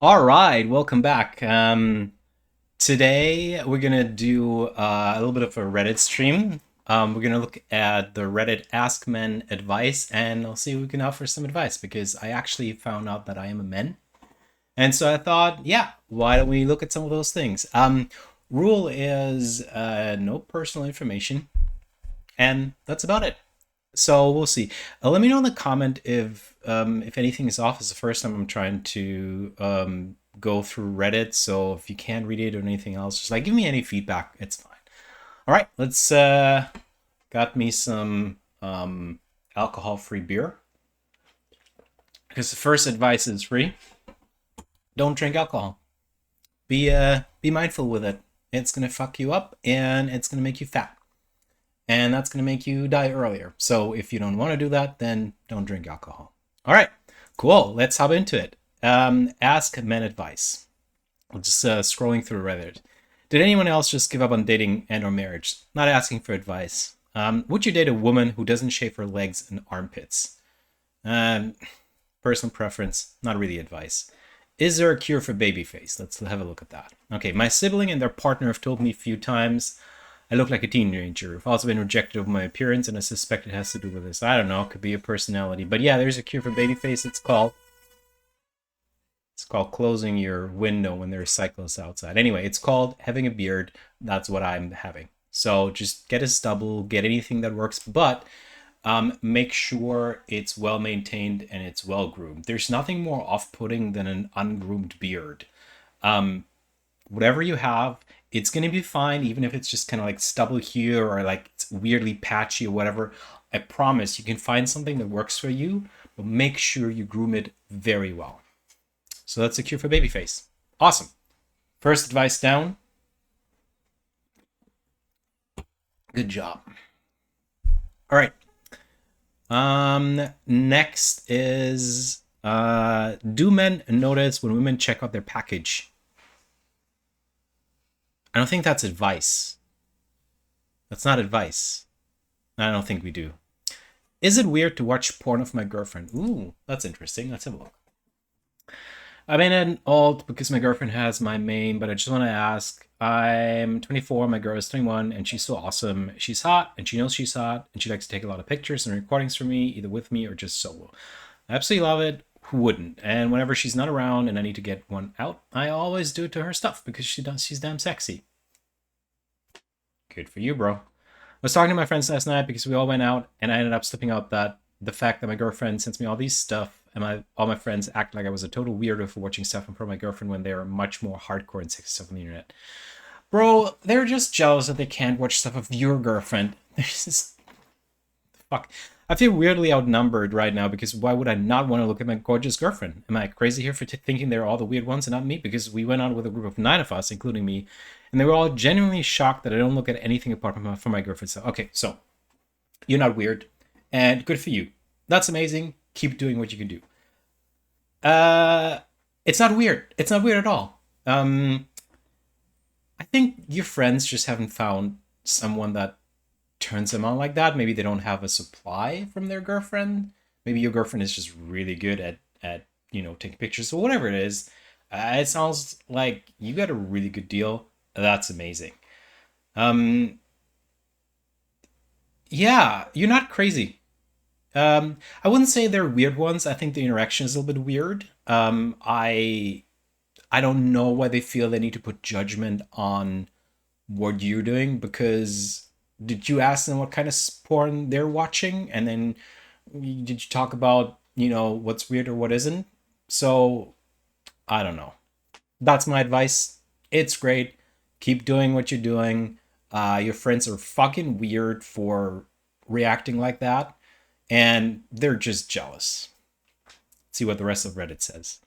All right, welcome back. Today we're gonna do a little bit of a Reddit stream. We're gonna look at the Reddit Ask Men Advice, and I'll see if we can offer some advice because I actually found out that I am a man, and so I thought, yeah, why don't we look at some of those things? Rule is no personal information, and that's about it. So we'll see. Let me know in the comment if anything is off. It's the first time I'm trying to go through Reddit, so if you can't read it or anything else, just like give me any feedback. It's fine. All right, let's got me some alcohol-free beer because the first advice is free. Don't drink alcohol. Be mindful with it. It's gonna fuck you up and it's gonna make you fat, and that's going to make you die earlier. So if you don't want to do that, then don't drink alcohol. All right, cool. Let's hop into it. Ask men advice. I'm just scrolling through Reddit. Did anyone else just give up on dating and or marriage? Not asking for advice. Would you date a woman who doesn't shave her legs and armpits? Um, Personal preference, not really advice. Is there a cure for baby face? Let's have a look at that. Okay, my sibling and their partner have told me a few times I look like a teenager. I've also been rejected over my appearance, and I suspect it has to do with this. I don't know. It could be a personality. But yeah, there's a cure for baby face. It's called closing your window when there's cyclists outside. Anyway, it's called having a beard. That's what I'm having. So just get a stubble, get anything that works, but make sure it's well maintained and it's well groomed. There's nothing more off-putting than an ungroomed beard. Um, Whatever you have, it's going to be fine, even if it's just kind of like stubble here or like it's weirdly patchy or whatever. I promise you can find something that works for you, but make sure you groom it very well. So that's the cure for babyface. Awesome. First advice down. Good job. All right. Next is do men notice when women check out their package? I don't think that's advice. That's not advice. I don't think we do. Is it weird to watch porn of my girlfriend? Ooh, that's interesting. Let's have a look. I made an alt because my girlfriend has my main, but I just want to ask. I'm 24, my girl is 21, and she's so awesome. She's hot, and she knows she's hot, and she likes to take a lot of pictures and recordings for me, either with me or just solo. I absolutely love it. Who wouldn't? And whenever she's not around and I need to get one out, I always do it to her stuff because she's damn sexy. Good for you, bro. I was talking to my friends last night because we all went out, and I ended up slipping out that the fact that my girlfriend sends me all these stuff, and all my friends act like I was a total weirdo for watching stuff from my girlfriend when they are much more hardcore and sexy stuff on the internet. Bro, they're just jealous that they can't watch stuff of your girlfriend. They're just fuck. I feel weirdly outnumbered right now because why would I not want to look at my gorgeous girlfriend? Am I crazy here for thinking they're all the weird ones and not me? Because we went out with a group of 9 of us, including me, and they were all genuinely shocked that I don't look at anything apart from my girlfriend. So, okay, so you're not weird, and good for you. That's amazing. Keep doing what you can do. Uh, it's not weird. It's not weird at all. I think your friends just haven't found someone that turns them on like that. Maybe they don't have a supply from their girlfriend. Maybe your girlfriend is just really good at taking pictures or whatever it is. It sounds like you got a really good deal. That's amazing. Um, yeah, you're not crazy. I wouldn't say they're weird ones. I think the interaction is a little bit weird. I don't know why they feel they need to put judgment on what you're doing because did you ask them what kind of porn they're watching and then did you talk about what's weird or what isn't? So I don't know. That's my advice. It's great. Keep doing what you're doing. Your friends are fucking weird for reacting like that, and they're just jealous. See what the rest of Reddit says.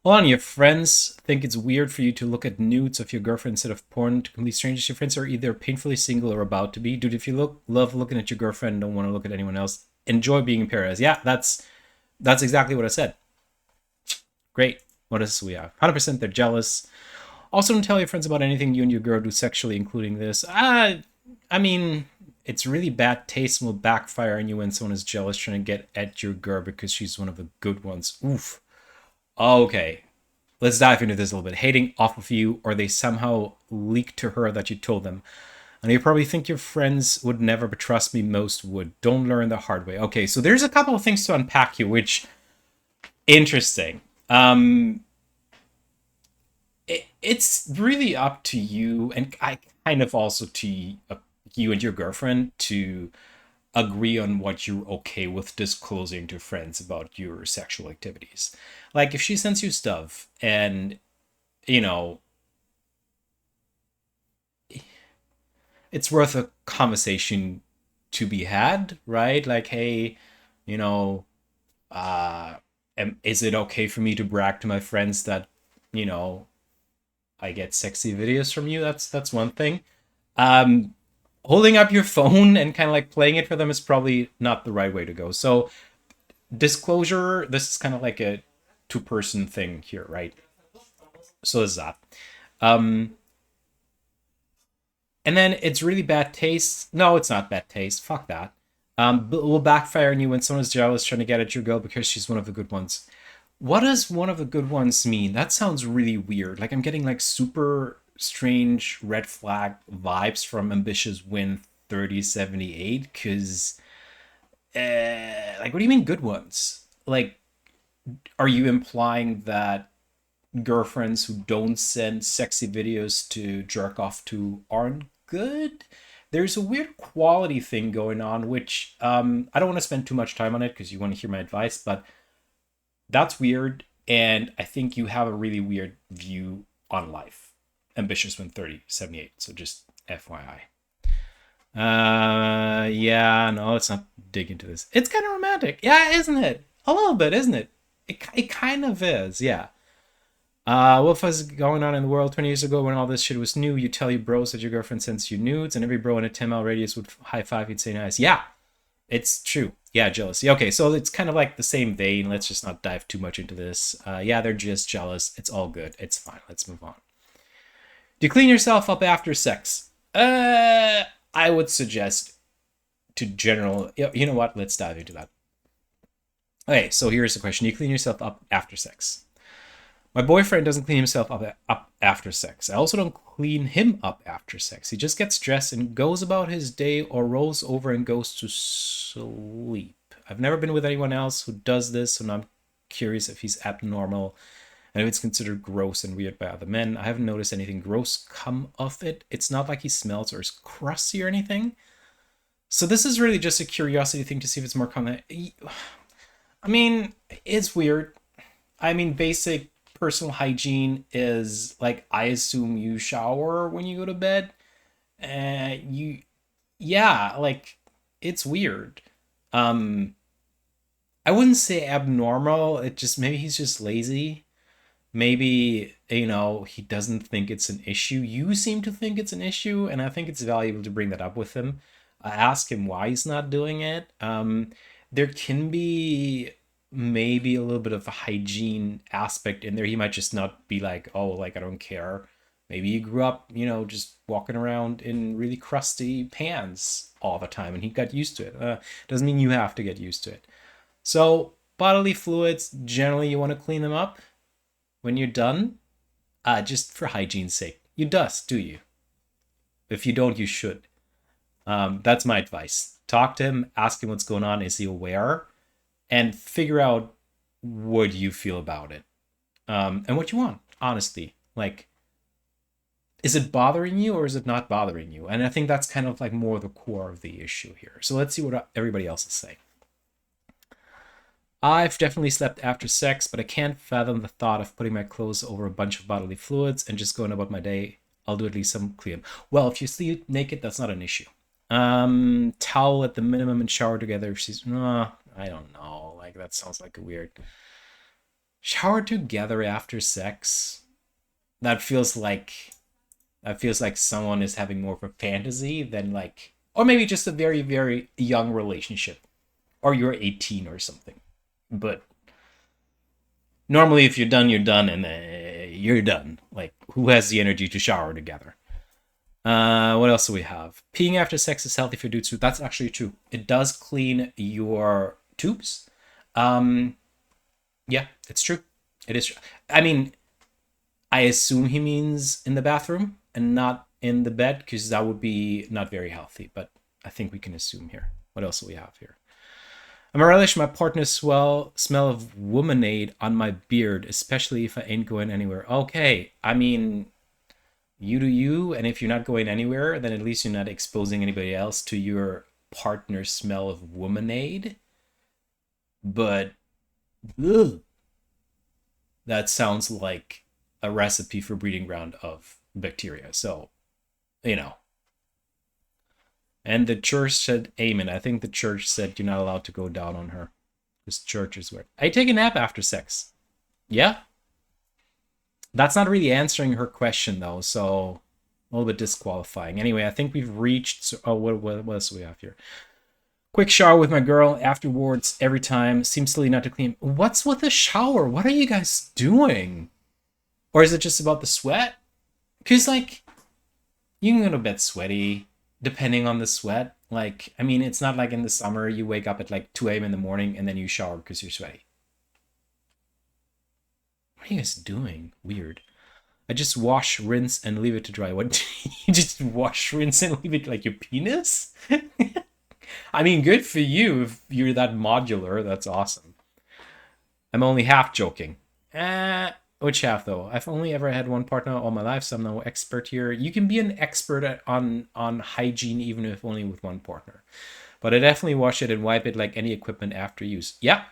Hold on, your friends think it's weird for you to look at nudes of your girlfriend instead of porn to complete strangers. Your friends are either painfully single or about to be. Dude, if you love looking at your girlfriend and don't want to look at anyone else, enjoy being in paradise. Yeah, that's exactly what I said. Great. What else do we have? 100% they're jealous. Also, don't tell your friends about anything you and your girl do sexually, including this. I mean, it's really bad taste and will backfire on you when someone is jealous trying to get at your girl because she's one of the good ones. Oof. Okay, let's dive into this a little bit. Hating off of you, or they somehow leaked to her that you told them. And you probably think your friends would never, but trust me, most would. Don't learn the hard way. Okay, so there's a couple of things to unpack here, which interesting. It's really up to you, and I kind of also to you and your girlfriend to agree on what you're okay with disclosing to friends about your sexual activities. Like if she sends you stuff and you know it's worth a conversation to be had, right? Like, hey, you know, uh, is it okay for me to brag to my friends that, you know, I get sexy videos from you? That's one thing. Um, Holding up your phone and kind of like playing it for them is probably not the right way to go. So disclosure, this is kind of like a two-person thing here, right? So is that. Um, and then it's really bad taste. No, it's not bad taste. Fuck that. But it will backfire on you when someone's jealous trying to get at your girl because she's one of the good ones. What does one of the good ones mean? That sounds really weird. Like I'm getting like super strange red flag vibes from Ambitious Win 3078 because like what do you mean good ones? Like are you implying that girlfriends who don't send sexy videos to jerk off to aren't good? There's a weird quality thing going on, which I don't want to spend too much time on it because you want to hear my advice, but that's weird. And I think you have a really weird view on life. Ambitious when 3078. So just FYI. Yeah, no, let's not dig into this. It's kind of romantic. Yeah, isn't it? A little bit, isn't it? It kind of is, yeah. What was going on in the world 20 years ago when all this shit was new? You tell your bros that your girlfriend sends you nudes, and every bro in a 10-mile radius would high five you'd say nice. Yeah, it's true. Yeah, jealousy. Okay, so it's kind of like the same vein. Let's just not dive too much into this. Yeah, they're just jealous. It's all good. It's fine. Let's move on. Do you clean yourself up after sex? I would suggest to general. You know what? Let's dive into that. Okay, so here's the question: do you clean yourself up after sex? My boyfriend doesn't clean himself up after sex. I also don't clean him up after sex. He just gets dressed and goes about his day or rolls over and goes to sleep. I've never been with anyone else who does this, and I'm curious if he's abnormal and if it's considered gross and weird by other men. I haven't noticed anything gross come of it. It's not like he smells or is crusty or anything. So this is really just a curiosity thing to see if it's more common. I mean, it's weird. I mean, basic personal hygiene is like I assume you shower when you go to bed. You, yeah, like it's weird. Um, I wouldn't say abnormal. It just maybe he's just lazy. Maybe he doesn't think it's an issue. You seem to think it's an issue, and I think it's valuable to bring that up with him. Ask him why he's not doing it. There can be maybe a little bit of a hygiene aspect in there. He might just not be like, oh, like I don't care. Maybe he grew up, just walking around in really crusty pans all the time, and he got used to it. Doesn't mean you have to get used to it. So bodily fluids, generally, you want to clean them up when you're done, just for hygiene's sake. You dust, do you? If you don't, you should. That's my advice. Talk to him, ask him what's going on. Is he aware? And figure out what you feel about it, and what you want. Honestly, like, is it bothering you or is it not bothering you? And I think that's kind of like more the core of the issue here. So let's see what everybody else is saying. I've definitely slept after sex, but I can't fathom the thought of putting my clothes over a bunch of bodily fluids and just going about my day. I'll do at least some clean. Well, if you sleep naked, that's not an issue. Towel at the minimum and shower together. If she's, I don't know. Like that sounds like a weird. Shower together after sex. That feels like someone is having more of a fantasy than like, or maybe just a very very young relationship, or you're 18 or something. But normally, if you're done, you're done, and you're done. Like, who has the energy to shower together? What else do we have? Peeing after sex is healthy for dudes too. That's actually true. It does clean your tubes. Yeah, it's true. It is. I mean, I assume he means in the bathroom and not in the bed, because that would be not very healthy. But I think we can assume here. What else do we have here? I'm a relish my partner's smell of womanade on my beard, especially if I ain't going anywhere. Okay, I mean, you do you, and if you're not going anywhere, then at least you're not exposing anybody else to your partner's smell of womanade. But ugh, that sounds like a recipe for breeding ground of bacteria. So, you know. And the church said amen. I think the church said you're not allowed to go down on her. This church is weird. I take a nap after sex. Yeah? That's not really answering her question, though, so a little bit disqualifying. Anyway, I think we've reached... Oh, what else do we have here? Quick shower with my girl afterwards every time. Seems silly not to clean. What's with the shower? What are you guys doing? Or is it just about the sweat? Because, like, you can go to bed sweaty, depending on the sweat. Like, I mean, it's not like in the summer you wake up at like 2 a.m. in the morning and then you shower because you're sweaty. What are you guys doing? Weird. I just wash, rinse, and leave it to dry. What? You just wash, rinse, and leave it like your penis? I mean, good for you if you're that modular. That's awesome. I'm only half joking. Which half though? I've only ever had one partner all my life, so I'm no expert here. You can be an expert on hygiene even if only with one partner. But I definitely wash it and wipe it like any equipment after use. Yeah.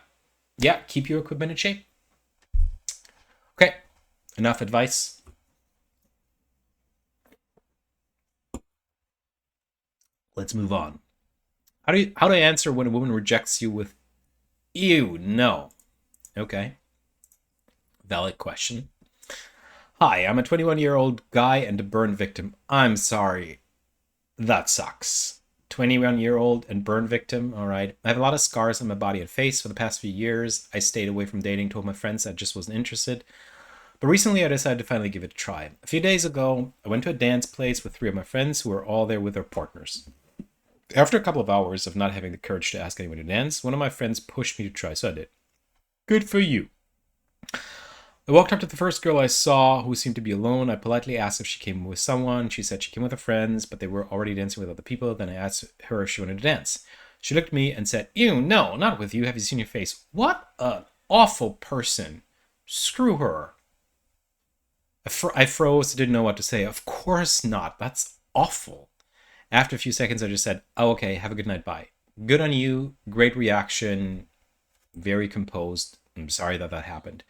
Yeah, keep your equipment in shape. Okay, enough advice. Let's move on. How do I answer when a woman rejects you with ew, no? Okay. Valid question. Hi, I'm a 21-year-old guy and a burn victim. I'm sorry. That sucks. 21-year-old and burn victim. All right. I have a lot of scars on my body and face. For the past few years, I stayed away from dating, told my friends I just wasn't interested. But recently I decided to finally give it a try. A few days ago, I went to a dance place with 3 of my friends who were all there with their partners. After a couple of hours of not having the courage to ask anyone to dance, one of my friends pushed me to try, so I did. Good for you. I walked up to the first girl I saw who seemed to be alone. I politely asked if she came with someone. She said she came with her friends, but they were already dancing with other people. Then I asked her if she wanted to dance. She looked at me and said, ew, no, not with you. Have you seen your face? What an awful person. Screw her. I froze, didn't know what to say. Of course not. That's awful. After a few seconds, I just said, oh, okay, have a good night, bye. Good on you. Great reaction. Very composed. I'm sorry that happened.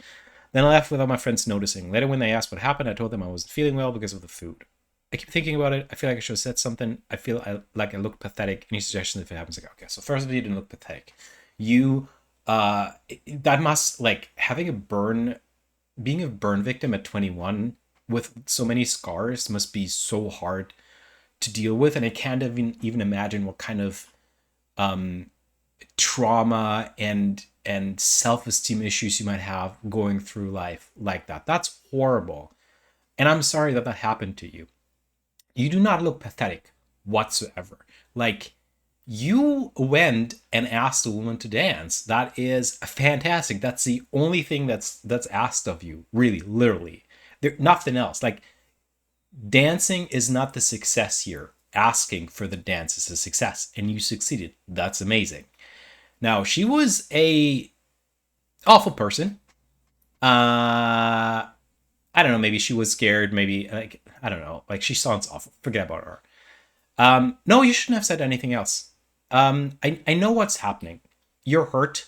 Then I left without my friends noticing. Later, when they asked what happened, I told them I wasn't feeling well because of the food. I keep thinking about it. I feel like I should have said something. I feel like I look pathetic. Any suggestions if it happens? Like, okay, so first of all, you didn't look pathetic. You, that must, like, being a burn victim at 21 with so many scars must be so hard to deal with. And I can't even imagine what kind of trauma and self-esteem issues you might have going through life like that. That's horrible. And I'm sorry that happened to you. You do not look pathetic whatsoever. Like, you went and asked a woman to dance. That is fantastic. That's the only thing that's asked of you, really, literally. Nothing else. Like, dancing is not the success here. Asking for the dance is a success, and you succeeded. That's amazing. Now, she was a awful person. I don't know, maybe she was scared, maybe, like, I don't know, like, she sounds awful. Forget about her. No, you shouldn't have said anything else. I know what's happening. You're hurt,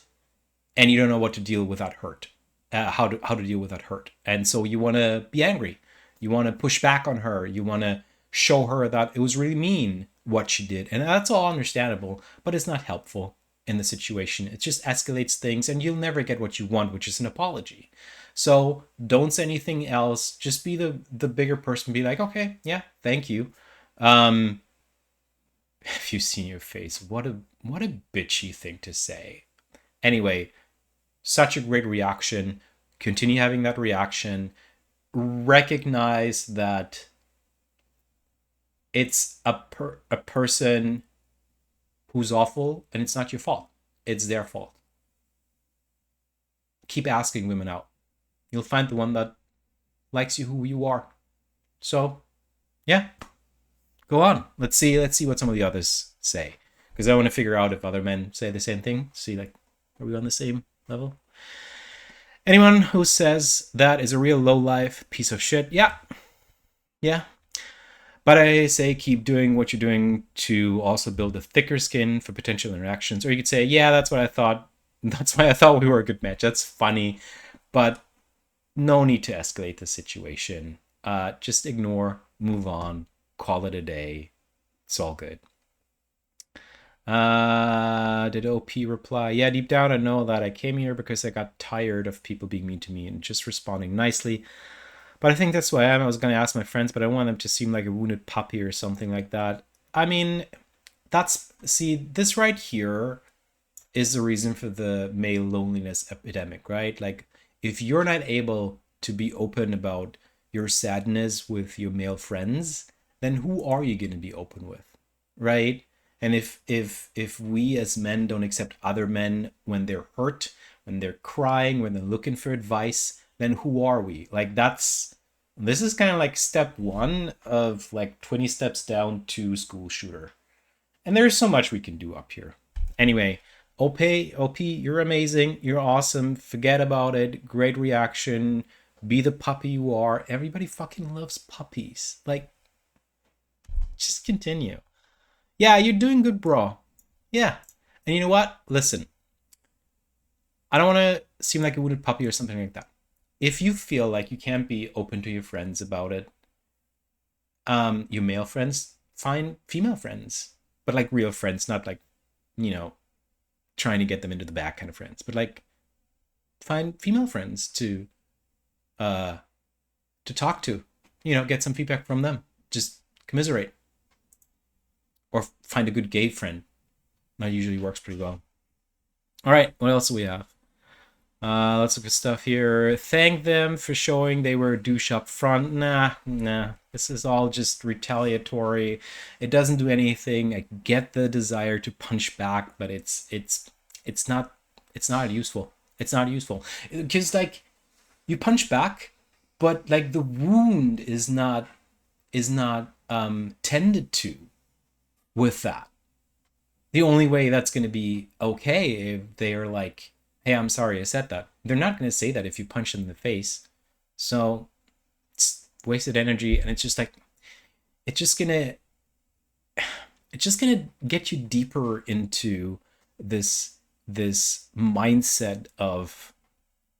and you don't know what to deal with that hurt. How to deal with that hurt. And so you want to be angry. You want to push back on her. You want to show her that it was really mean what she did. And that's all understandable, but it's not helpful in the situation. It just escalates things, and you'll never get what you want, which is an apology. So don't say anything else. Just be the bigger person. Be like, okay, yeah, thank you. If you've seen your face, what a bitchy thing to say. Anyway, such a great reaction. Continue having that reaction. Recognize that it's a person who's awful, and it's not your fault. It's their fault. Keep asking women out. you'll find the one that likes you who you are. So, yeah, go on. Let's see what some of the others say, because I want to figure out if other men say the same thing. See, like, are we on the same level? Anyone who says that is a real low-life piece of shit. Yeah. But I say keep doing what you're doing to also build a thicker skin for potential interactions. Or you could say, yeah, that's what I thought. That's why I thought we were a good match. That's funny, but no need to escalate the situation. Just ignore, move on, call it a day. It's all good. Did OP reply? Yeah, deep down I know that I came here because I got tired of people being mean to me and just responding nicely. But I think that's why I was going to ask my friends, but I want them to seem like a wounded puppy or something like that. I mean, see, this right here is the reason for the male loneliness epidemic, right? Like, if you're not able to be open about your sadness with your male friends, then who are you going to be open with, right? And if we as men don't accept other men when they're hurt, when they're crying, when they're looking for advice, then who are we? Like, this is kind of like step 1 of like 20 steps down to school shooter. And there's so much we can do up here. Anyway, OP, you're amazing. You're awesome. Forget about it. Great reaction. Be the puppy you are. Everybody fucking loves puppies. Like, just continue. Yeah, you're doing good, bro. Yeah. And you know what? Listen, I don't want to seem like a wounded puppy or something like that. If you feel like you can't be open to your friends about it, your male friends, find female friends. But like real friends, not like, trying to get them into the back kind of friends. But like, find female friends to talk to. Get some feedback from them. Just commiserate. Or find a good gay friend. That usually works pretty well. All right, what else do we have? Let's look at stuff here. Thank them for showing they were a douche up front. Nah. This is all just retaliatory. It doesn't do anything. I get the desire to punch back, but it's not useful. It's not useful. Because like, you punch back, but like the wound is not tended to with that. The only way that's going to be okay if they are like, hey, I'm sorry I said that. They're not going to say that if you punch them in the face. So it's wasted energy, and it's just like, it's just gonna get you deeper into this mindset of,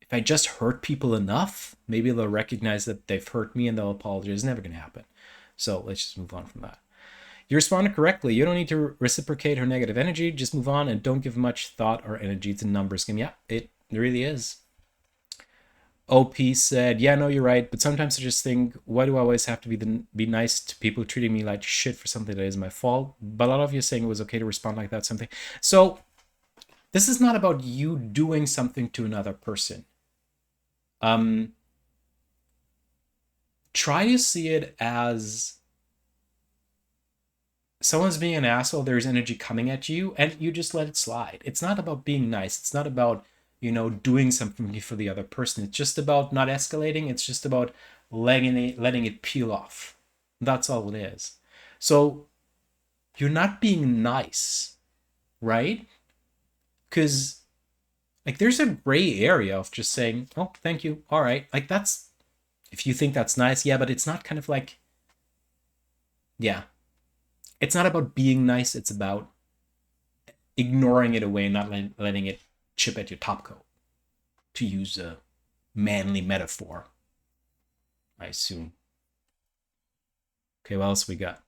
if I just hurt people enough, maybe they'll recognize that they've hurt me and they'll apologize. It's never going to happen. So let's just move on from that. You responded correctly. You don't need to reciprocate her negative energy. Just move on and don't give much thought or energy. It's a numbers game. Yeah, it really is. OP said, yeah, no, you're right. But sometimes I just think, why do I always have to be nice to people treating me like shit for something that is my fault? But a lot of you saying it was okay to respond like that, something. So this is not about you doing something to another person. Try to see it as, someone's being an asshole, there's energy coming at you, and you just let it slide. It's not about being nice. It's not about, doing something for the other person. It's just about not escalating. It's just about letting it peel off. That's all it is. So you're not being nice, right? Because like, there's a gray area of just saying, oh, thank you. All right. Like, that's, if you think that's nice, yeah, but it's not kind of like, yeah. It's not about being nice. It's about ignoring it away and not letting it chip at your top coat, to use a manly metaphor, I assume. Okay, what else we got?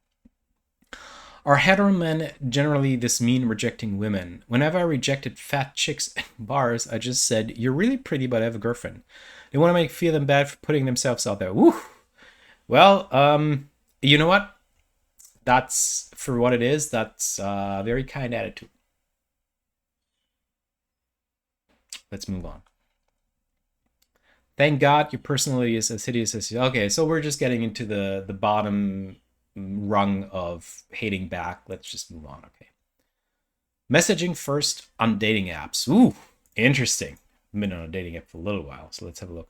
Are hetero men generally this mean rejecting women? Whenever I rejected fat chicks at bars, I just said, you're really pretty, but I have a girlfriend. They want to make feel them bad for putting themselves out there. Woo! Well, you know what? That's, for what it is, that's a very kind attitude. Let's move on. Thank God your personality is as hideous as you. Okay, so we're just getting into the bottom rung of hating back. Let's just move on, okay. Messaging first on dating apps. Ooh, interesting. I've been on a dating app for a little while, so let's have a look.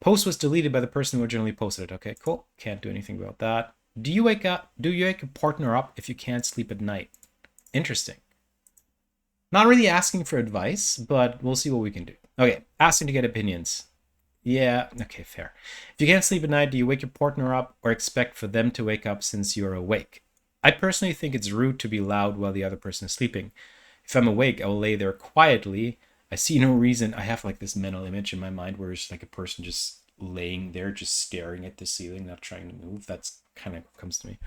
Post was deleted by the person who originally posted it. Okay, cool. Can't do anything about that. Do you wake your partner up if you can't sleep at night? Interesting. Not really asking for advice, but we'll see what we can do. Okay, asking to get opinions. Yeah, okay, fair. If you can't sleep at night, do you wake your partner up or expect for them to wake up since you're awake? I personally think it's rude to be loud while the other person is sleeping. If I'm awake, I will lay there quietly. I see no reason. I have like this mental image in my mind where it's like a person just laying there, just staring at the ceiling, not trying to move. That's kind of what comes to me.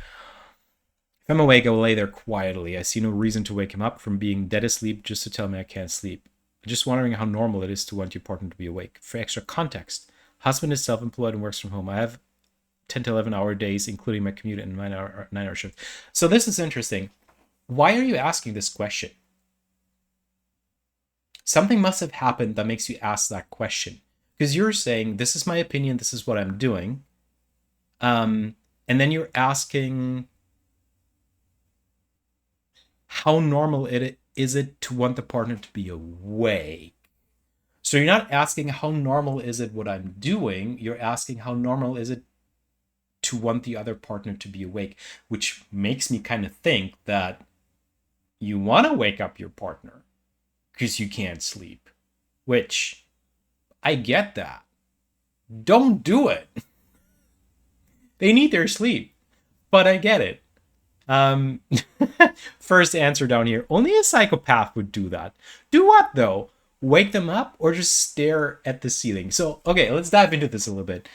If I'm awake, I will lay there quietly. I see no reason to wake him up from being dead asleep just to tell me I can't sleep. I'm just wondering how normal it is to want your partner to be awake. For extra context, husband is self-employed and works from home. I have 10 to 11-hour days, including my commute and 9-hour shift. So this is interesting. Why are you asking this question? Something must have happened that makes you ask that question. Because you're saying, this is my opinion, this is what I'm doing. And then you're asking, how normal is it to want the partner to be awake? So you're not asking how normal is it what I'm doing, you're asking how normal is it to want the other partner to be awake, which makes me kind of think that you want to wake up your partner because you can't sleep, which I get that. Don't do it. They need their sleep, but I get it. First answer down here. Only a psychopath would do that. Do what though? Wake them up or just stare at the ceiling? So, okay, let's dive into this a little bit.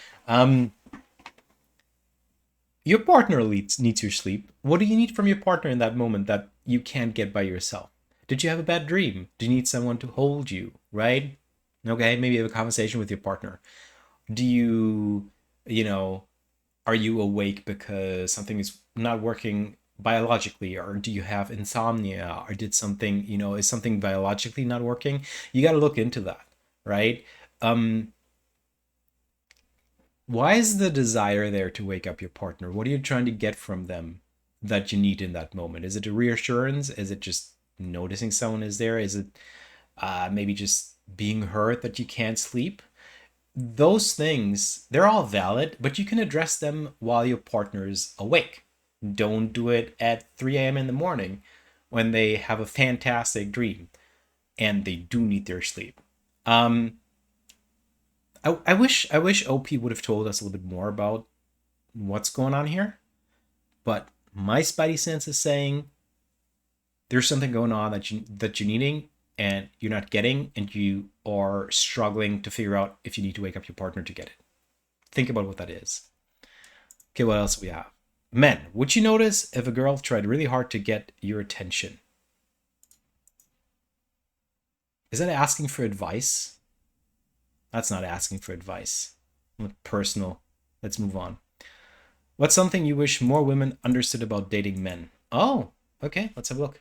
Your partner needs your sleep. What do you need from your partner in that moment that you can't get by yourself? Did you have a bad dream? Do you need someone to hold you, right? Okay, maybe have a conversation with your partner. Do you, are you awake because something is not working biologically, or do you have insomnia, or did something, is something biologically not working? You got to look into that, right? Why is the desire there to wake up your partner? What are you trying to get from them that you need in that moment? Is it a reassurance? Is it just noticing someone is there? Is it maybe just being hurt that you can't sleep? Those things, they're all valid, but you can address them while your partner's awake. Don't do it at 3 a.m. in the morning when they have a fantastic dream and they do need their sleep. I wish OP would have told us a little bit more about what's going on here, but my spidey sense is saying there's something going on that you're needing and you're not getting, and you are struggling to figure out if you need to wake up your partner to get it. Think about what that is. Okay, what else do we have? Men, would you notice if a girl tried really hard to get your attention? Is that asking for advice? That's not asking for advice. Personal. Let's move on. What's something you wish more women understood about dating men? Oh, okay, let's have a look.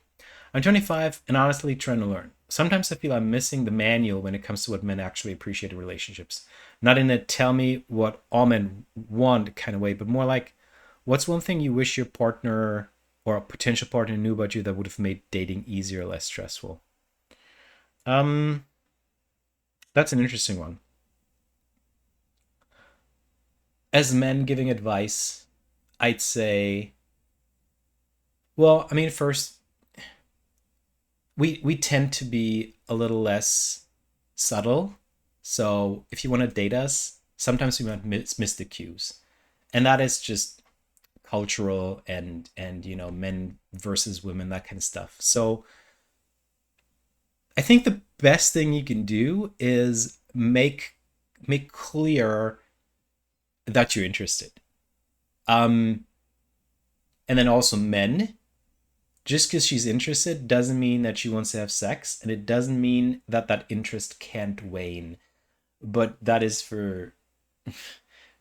I'm 25 and honestly trying to learn. Sometimes I feel I'm missing the manual when it comes to what men actually appreciate in relationships. Not in a tell me what all men want kind of way, but more like, what's one thing you wish your partner or a potential partner knew about you that would have made dating easier or less stressful? That's an interesting one. As men giving advice, I'd say, well, I mean, first, we tend to be a little less subtle. So if you want to date us, sometimes we might miss the cues. And that is just cultural and men versus women, that kind of stuff. So I think the best thing you can do is make clear that you're interested. And then also men, just because she's interested doesn't mean that she wants to have sex, and it doesn't mean that that interest can't wane. But that is for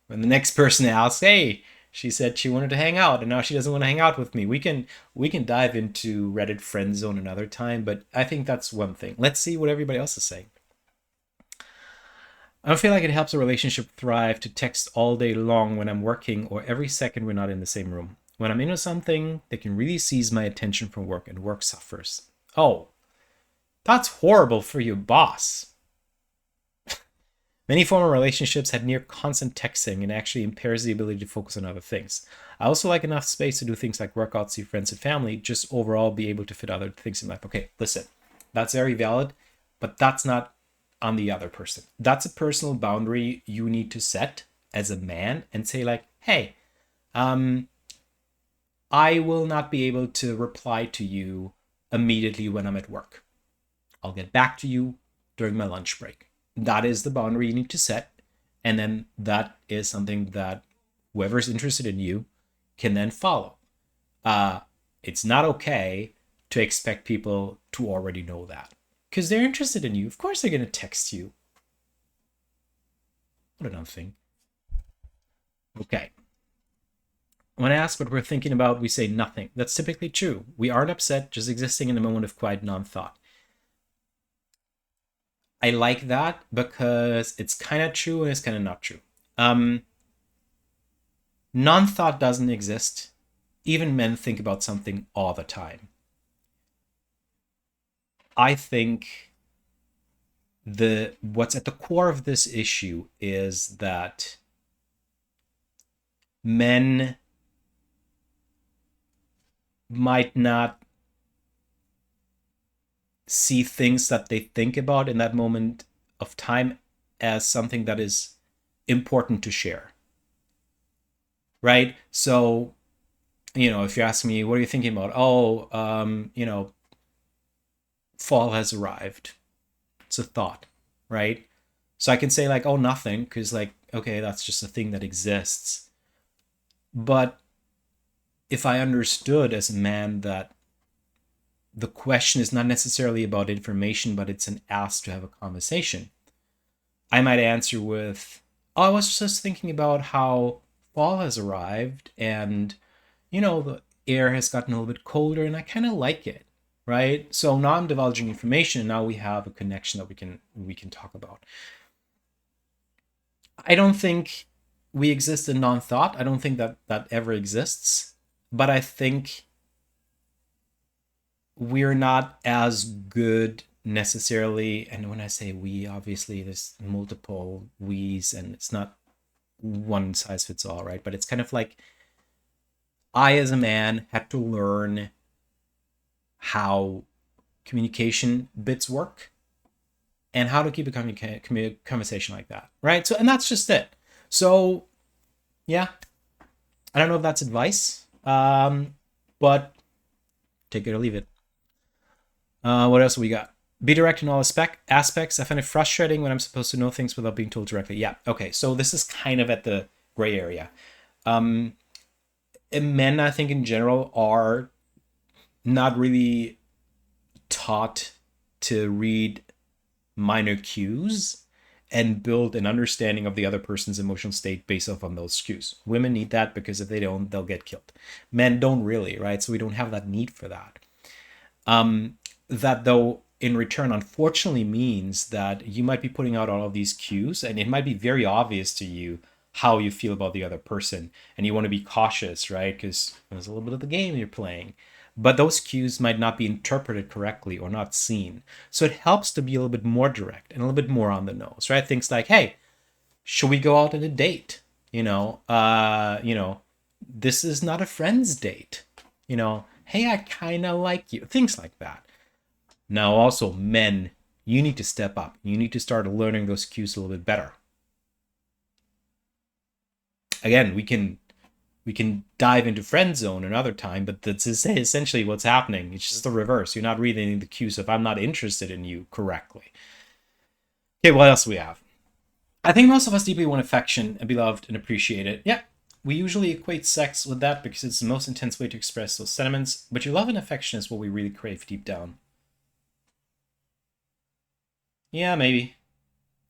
when the next person asks, hey, she said she wanted to hang out and now she doesn't want to hang out with me. We can dive into Reddit friend zone another time, but I think that's one thing. Let's see what everybody else is saying. I don't feel like it helps a relationship thrive to text all day long when I'm working or every second we're not in the same room. When I'm into something, they can really seize my attention from work and work suffers. Oh, that's horrible for your boss. Many former relationships had near constant texting and actually impairs the ability to focus on other things. I also like enough space to do things like workouts, see friends and family, just overall be able to fit other things in life. Okay, listen, that's very valid, but that's not on the other person. That's a personal boundary you need to set as a man and say like, hey, I will not be able to reply to you immediately when I'm at work. I'll get back to you during my lunch break. That is the boundary you need to set. And then that is something that whoever's interested in you can then follow. It's not okay to expect people to already know that because they're interested in you. Of course, they're going to text you. What another thing. Okay. When asked what we're thinking about, we say nothing. That's typically true. We aren't upset, just existing in a moment of quiet non-thought. I like that because it's kind of true and it's kind of not true. Non-thought doesn't exist. Even men think about something all the time. I think what's at the core of this issue is that men might not see things that they think about in that moment of time as something that is important to share. Right? So, if you ask me, what are you thinking about? Oh, fall has arrived. It's a thought, right? So I can say like, oh, nothing, because like, okay, that's just a thing that exists. But if I understood as a man that the question is not necessarily about information, but it's an ask to have a conversation, I might answer with, oh, I was just thinking about how fall has arrived and, the air has gotten a little bit colder and I kind of like it, right? So now I'm divulging information and now we have a connection that we can talk about. I don't think we exist in non-thought. I don't think that ever exists. But I think we're not as good necessarily. And when I say we, obviously there's multiple we's and it's not one size fits all, right? But it's kind of like I, as a man, had to learn how communication bits work and how to keep a conversation like that, right? So, and that's just it. So, yeah, I don't know if that's advice, but take it or leave it. What else we got? Be direct in all aspects. I find it frustrating when I'm supposed to know things without being told directly. Yeah, okay, so this is kind of at the gray area. Men, I think in general, are not really taught to read minor cues and build an understanding of the other person's emotional state based off on those cues. Women need that because if they don't, they'll get killed. Men don't really, right? So we don't have that need for that. That though in return unfortunately means that you might be putting out all of these cues and it might be very obvious to you how you feel about the other person and you want to be cautious, right? Because there's a little bit of the game you're playing. But those cues might not be interpreted correctly or not seen. So it helps to be a little bit more direct and a little bit more on the nose, right? Things like, hey, should we go out on a date? This is not a friend's date. Hey, I kind of like you. Things like that. Now, also, men, you need to step up. You need to start learning those cues a little bit better. Again, we can dive into friend zone another time, but that's essentially what's happening. It's just the reverse. You're not reading the cues if I'm not interested in you correctly. Okay, what else do we have? I think most of us deeply want affection and be loved and appreciated. Yeah, we usually equate sex with that because it's the most intense way to express those sentiments, but your love and affection is what we really crave deep down. Yeah, maybe.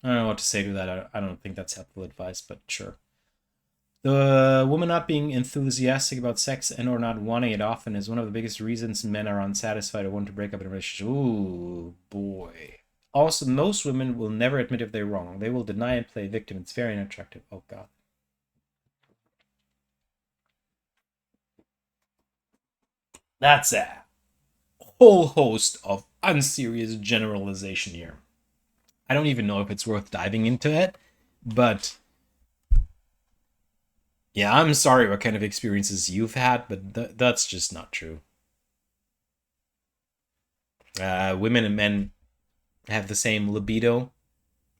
I don't know what to say to that. I don't think that's helpful advice, but sure. The woman not being enthusiastic about sex and or not wanting it often is one of the biggest reasons men are unsatisfied or want to break up in a relationship. Ooh, boy. Also, most women will never admit if they're wrong. They will deny and play victim. It's very unattractive. Oh, God. That's a whole host of unserious generalization here. I don't even know if it's worth diving into it But yeah, I'm sorry what kind of experiences you've had, but that's just not true. Women and men have the same libido,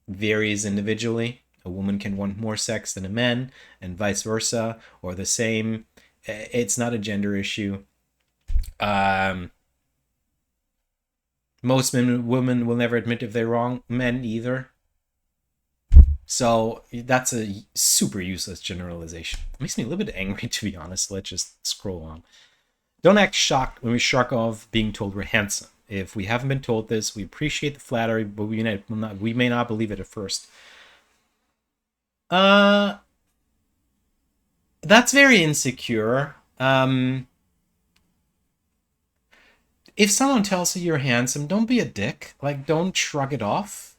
varies individually. A woman can want more sex than a man, and vice versa, or the same. It's not a gender issue. Um, most women will never admit if they're wrong. Men either. So that's a super useless generalization. It makes me a little bit angry, to be honest. Let's just scroll on. Don't act shocked when we shrug off being told we're handsome. If we haven't been told this, we appreciate the flattery, but we may not believe it at first. Uh, that's very insecure. If someone tells you you're handsome, don't be a dick. Like, don't shrug it off.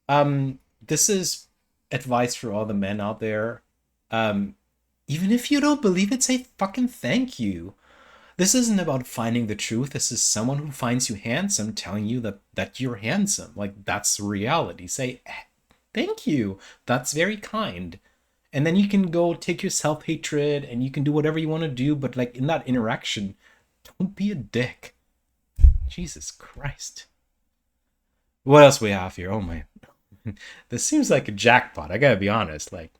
This is advice for all the men out there. Even if you don't believe it, say fucking thank you. This isn't about finding the truth. This is someone who finds you handsome telling you that you're handsome. Like, that's reality. Say thank you. That's very kind. And then you can go take your self-hatred and you can do whatever you want to do, but like in that interaction, don't be a dick. Jesus Christ. What else we have here? Oh my. This seems like a jackpot. I gotta be honest. Like,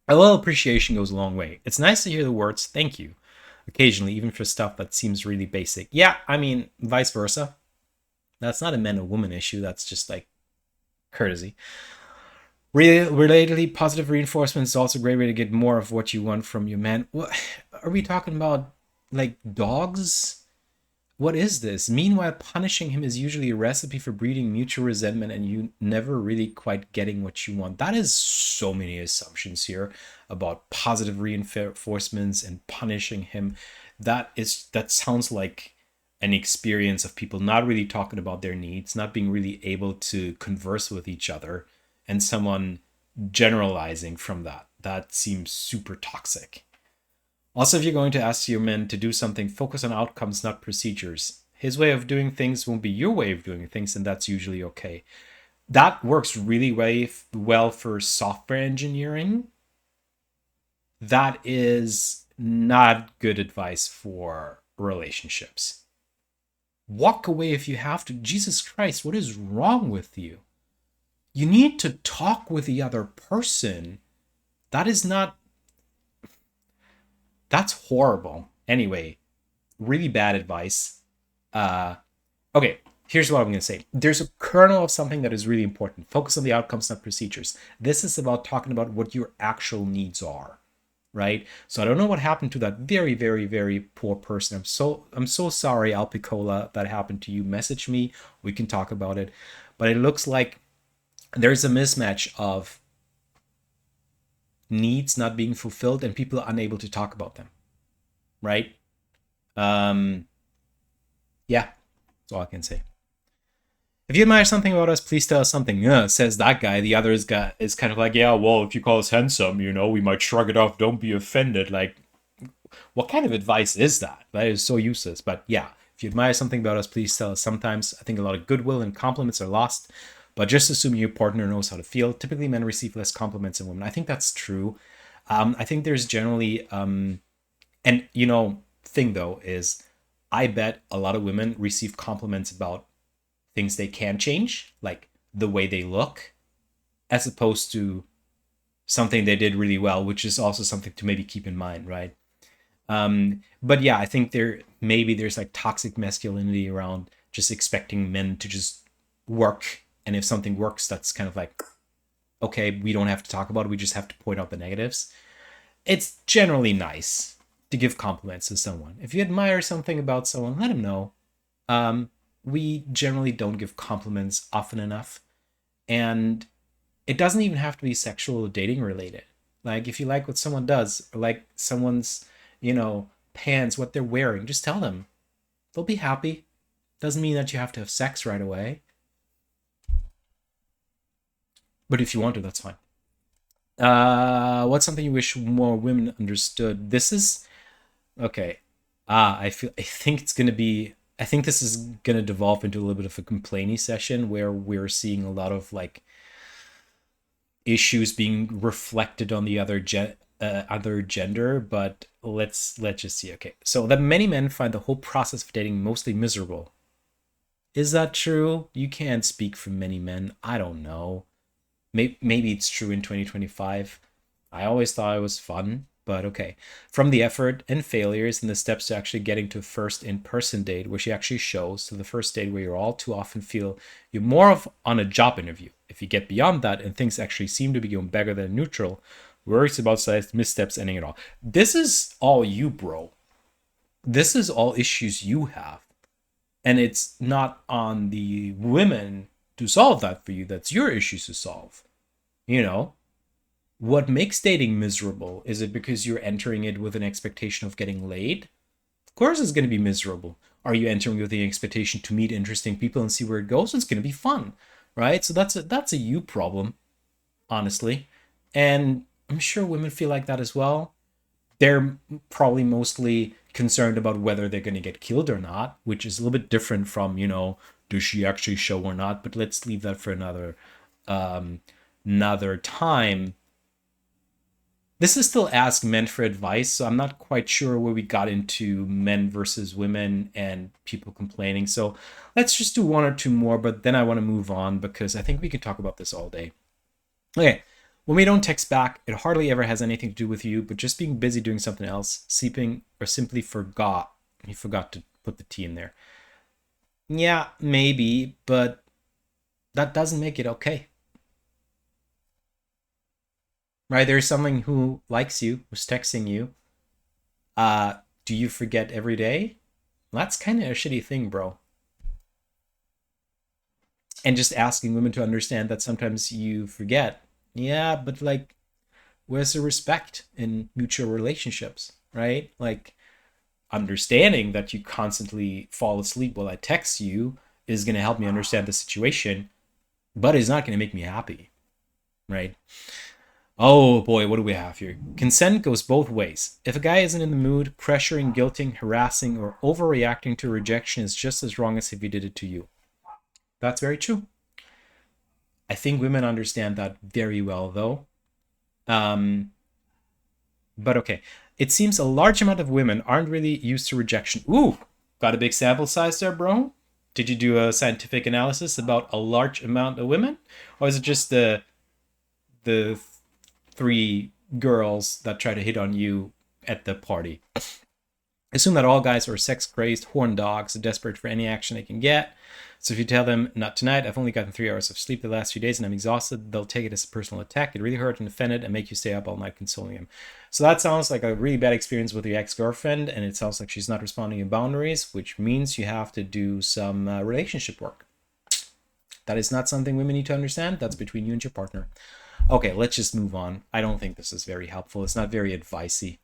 a little appreciation goes a long way. It's nice to hear the words thank you occasionally, even for stuff that seems really basic. Yeah, I mean, vice versa. That's not a man or woman issue. That's just like courtesy. Relatedly, positive reinforcement is also a great way to get more of what you want from your man. What are we talking about? Like dogs? What is this? Meanwhile, punishing him is usually a recipe for breeding mutual resentment and you never really quite getting what you want. That is so many assumptions here about positive reinforcements and punishing him. That sounds like an experience of people not really talking about their needs, not being really able to converse with each other, and someone generalizing from that. That seems super toxic. Also, if you're going to ask your men to do something, focus on outcomes, not procedures. His way of doing things won't be your way of doing things, and that's usually okay. That works really well for software engineering. That is not good advice for relationships. Walk away if you have to. Jesus Christ, what is wrong with you? You need to talk with the other person. That is not... That's horrible. Anyway, really bad advice. Okay, here's what I'm going to say. There's a kernel of something that is really important. Focus on the outcomes, not procedures. This is about talking about what your actual needs are, right? So I don't know what happened to that very, very, very poor person. I'm so sorry, Alpicola, that happened to you. Message me. We can talk about it. But it looks like there's a mismatch of needs not being fulfilled and people unable to talk about them, right? Yeah, that's all I can say. If you admire something about us, please tell us something. Says that guy. The other is kind of like, yeah, well, if you call us handsome, we might shrug it off. Don't be offended. Like, what kind of advice is that? That is so useless. But yeah, if you admire something about us, please tell us. Sometimes I think a lot of goodwill and compliments are lost. But just assume your partner knows how to feel. Typically, men receive less compliments than women. I think that's true. I think there's generally, thing though is, I bet a lot of women receive compliments about things they can change, like the way they look, as opposed to something they did really well, which is also something to maybe keep in mind, right? But yeah, I think there's like toxic masculinity around just expecting men to just work. And if something works, that's kind of like, okay, we don't have to talk about it. We just have to point out the negatives. It's generally nice to give compliments to someone. If you admire something about someone, let them know. We generally don't give compliments often enough. And it doesn't even have to be sexual or dating related. Like, if you like what someone does, or like someone's, pants, what they're wearing, just tell them. They'll be happy. Doesn't mean that you have to have sex right away. But if you want to, that's fine. What's something you wish more women understood? This is okay. I think it's gonna be. I think this is gonna devolve into a little bit of a complainy session where we're seeing a lot of like issues being reflected on the other gender, but let's just see. Okay, so that many men find the whole process of dating mostly miserable. Is that true? You can't speak for many men. I don't know. Maybe it's true in 2025. I always thought it was fun, but okay. From the effort and failures and the steps to actually getting to a first in-person date, where she actually shows, to the first date where you all too often feel you're more of on a job interview. If you get beyond that and things actually seem to be going better than neutral, worries about size, missteps, ending it all. This is all you, bro. This is all issues you have. And it's not on the women to solve that for you. That's your issues to solve. You know, what makes dating miserable? Is it because you're entering it with an expectation of getting laid? Of course it's going to be miserable. Are you entering with the expectation to meet interesting people and see where it goes? It's going to be fun, right? So that's a you problem, honestly. And I'm sure women feel like that as well. They're probably mostly concerned about whether they're going to get killed or not, which is a little bit different from, does she actually show or not? But let's leave that for another time. This is still Ask Men for Advice, so I'm not quite sure where we got into men versus women and people complaining. So let's just do one or two more, but then I want to move on because I think we could talk about this all day. Okay, when we don't text back, it hardly ever has anything to do with you, but just being busy doing something else, sleeping, or simply forgot. You forgot to put the T in there. Yeah, maybe, but that doesn't make it okay. Right? There's someone who likes you, who's texting you. Do you forget every day? That's kind of a shitty thing, bro. And just asking women to understand that sometimes you forget. Yeah, but like, where's the respect in mutual relationships, right? Like, understanding that you constantly fall asleep while I text you is going to help me understand the situation, but it's not going to make me happy, right? Oh boy, what do we have here? Consent goes both ways. If a guy isn't in the mood, pressuring, guilting, harassing, or overreacting to rejection is just as wrong as if he did it to you. That's very true. I think women understand that very well, though. Um, but okay. It seems a large amount of women aren't really used to rejection. Ooh, got a big sample size there, bro? Did you do a scientific analysis about a large amount of women? Or is it just the three girls that try to hit on you at the party? Assume that all guys are sex crazed horn dogs, desperate for any action they can get. So if you tell them, not tonight, I've only gotten 3 hours of sleep the last few days and I'm exhausted, they'll take it as a personal attack. It really hurt and offended and make you stay up all night consoling them. So that sounds like a really bad experience with your ex-girlfriend, and it sounds like she's not responding to boundaries, which means you have to do some relationship work. That is not something women need to understand. That's between you and your partner. Okay, let's just move on. I don't think this is very helpful. It's not very advicey.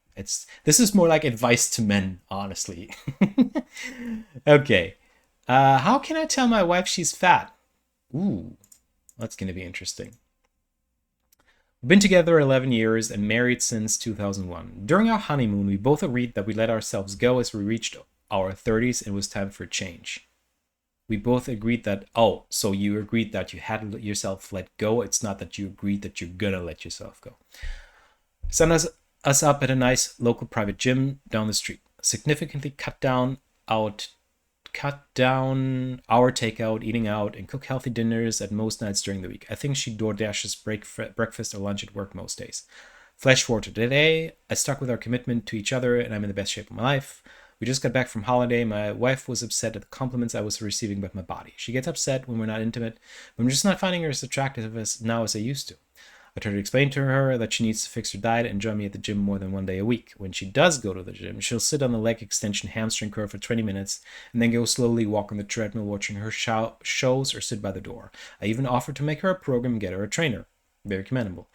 This is more like advice to men, honestly. Okay. How can I tell my wife she's fat? Ooh, that's going to be interesting. We've been together 11 years and married since 2001. During our honeymoon, we both agreed that we let ourselves go as we reached our 30s and it was time for a change. We both agreed that, oh, so you agreed that you had to let yourself let go. It's not that you agreed that you're gonna let yourself go. Send us up at a nice local private gym down the street. Significantly cut down our takeout, eating out, and cook healthy dinners at most nights during the week. I think she door dashes breakfast or lunch at work most days. Flash forward to today. I stuck with our commitment to each other and I'm in the best shape of my life. We just got back from holiday. My wife was upset at the compliments I was receiving about my body. She gets upset when we're not intimate, but I'm just not finding her as attractive as now as I used to. I try to explain to her that she needs to fix her diet and join me at the gym more than one day a week. When she does go to the gym, she'll sit on the leg extension hamstring curl for 20 minutes and then go slowly walk on the treadmill watching her shows or sit by the door. I even offered to make her a program and get her a trainer. Very commendable.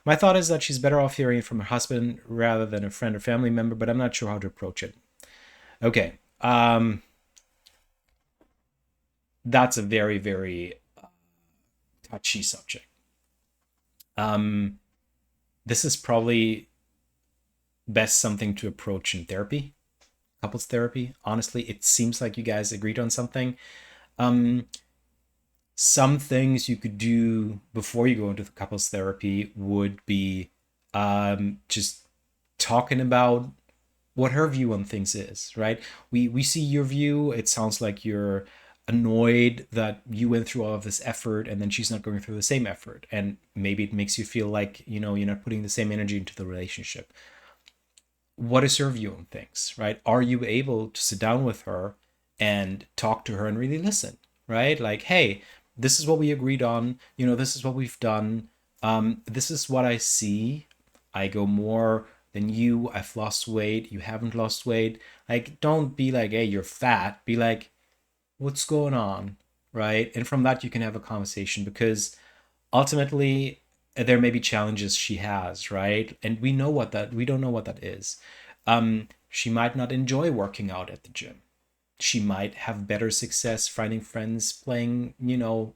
My thought is that she's better off hearing it from her husband rather than a friend or family member, but I'm not sure how to approach it. Okay. That's a very, very touchy subject. This is probably best something to approach in therapy, couples therapy. Honestly, it seems like you guys agreed on something. Some things you could do before you go into the couples therapy would be just talking about what her view on things is, right? We see your view. It sounds like you're annoyed that you went through all of this effort and then she's not going through the same effort. And maybe it makes you feel like, you're not putting the same energy into the relationship. What is her view on things, right? Are you able to sit down with her and talk to her and really listen, right? Like, hey, this is what we agreed on. This is what we've done. This is what I see. I go more than you. I've lost weight. You haven't lost weight. Like, don't be like, hey, you're fat. Be like, what's going on, right? And from that, you can have a conversation, because ultimately there may be challenges she has, right? And we don't know what that is. She might not enjoy working out at the gym. She might have better success finding friends playing,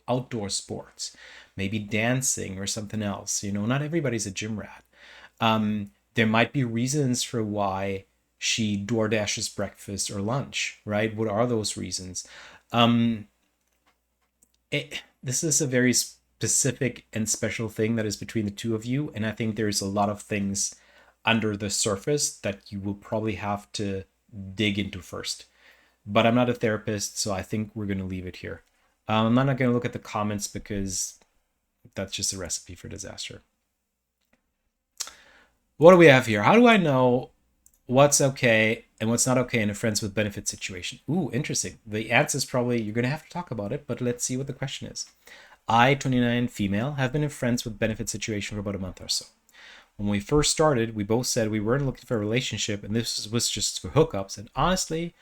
outdoor sports, maybe dancing or something else. Not everybody's a gym rat. There might be reasons for why she door dashes breakfast or lunch, right? What are those reasons? This is a very specific and special thing that is between the two of you, and I think there's a lot of things under the surface that you will probably have to dig into first. But I'm not a therapist, so I think we're going to leave it here. I'm not going to look at the comments because that's just a recipe for disaster. What do we have here? How do I know what's okay and what's not okay in a friends with benefits situation? Ooh, interesting. The answer is probably you're going to have to talk about it, but let's see what the question is. I, 29, female, have been in friends with benefits situation for about a month or so. When we first started, we both said we weren't looking for a relationship and this was just for hookups. And honestly,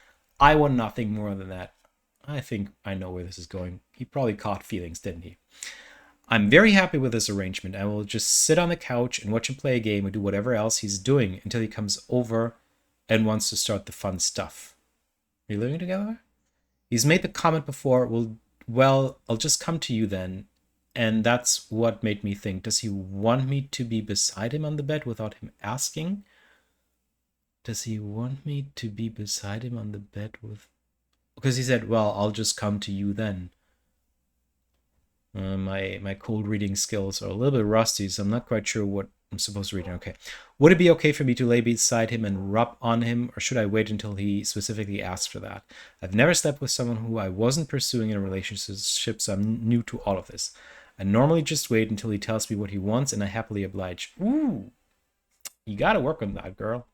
I want nothing more than that. I think I know where this is going. He probably caught feelings, didn't he? I'm very happy with this arrangement. I will just sit on the couch and watch him play a game or do whatever else he's doing until he comes over and wants to start the fun stuff. Are you living together? He's made the comment before, well, I'll just come to you then. And that's what made me think, does he want me to be beside him on the bed without him asking? Does he want me to be beside him on the bed with... Because he said, well, I'll just come to you then. My cold reading skills are a little bit rusty, so I'm not quite sure what I'm supposed to read. Okay. Would it be okay for me to lay beside him and rub on him, or should I wait until he specifically asks for that? I've never slept with someone who I wasn't pursuing in a relationship, so I'm new to all of this. I normally just wait until he tells me what he wants, and I happily oblige. Ooh, you gotta work on that, girl.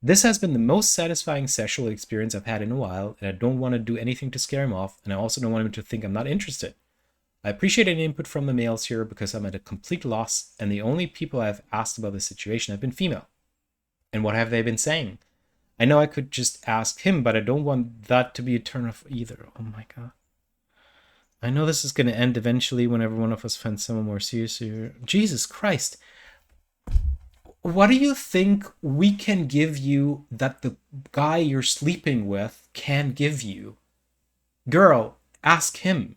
This has been the most satisfying sexual experience I've had in a while, and I don't want to do anything to scare him off, and I also don't want him to think I'm not interested. I appreciate any input from the males here because I'm at a complete loss, and the only people I've asked about this situation have been female. And what have they been saying? I know I could just ask him, but I don't want that to be a turn off either. Oh my god. I know this is going to end eventually whenever one of us finds someone more serious here. Jesus Christ. What do you think we can give you that the guy you're sleeping with can give you? Girl, ask him.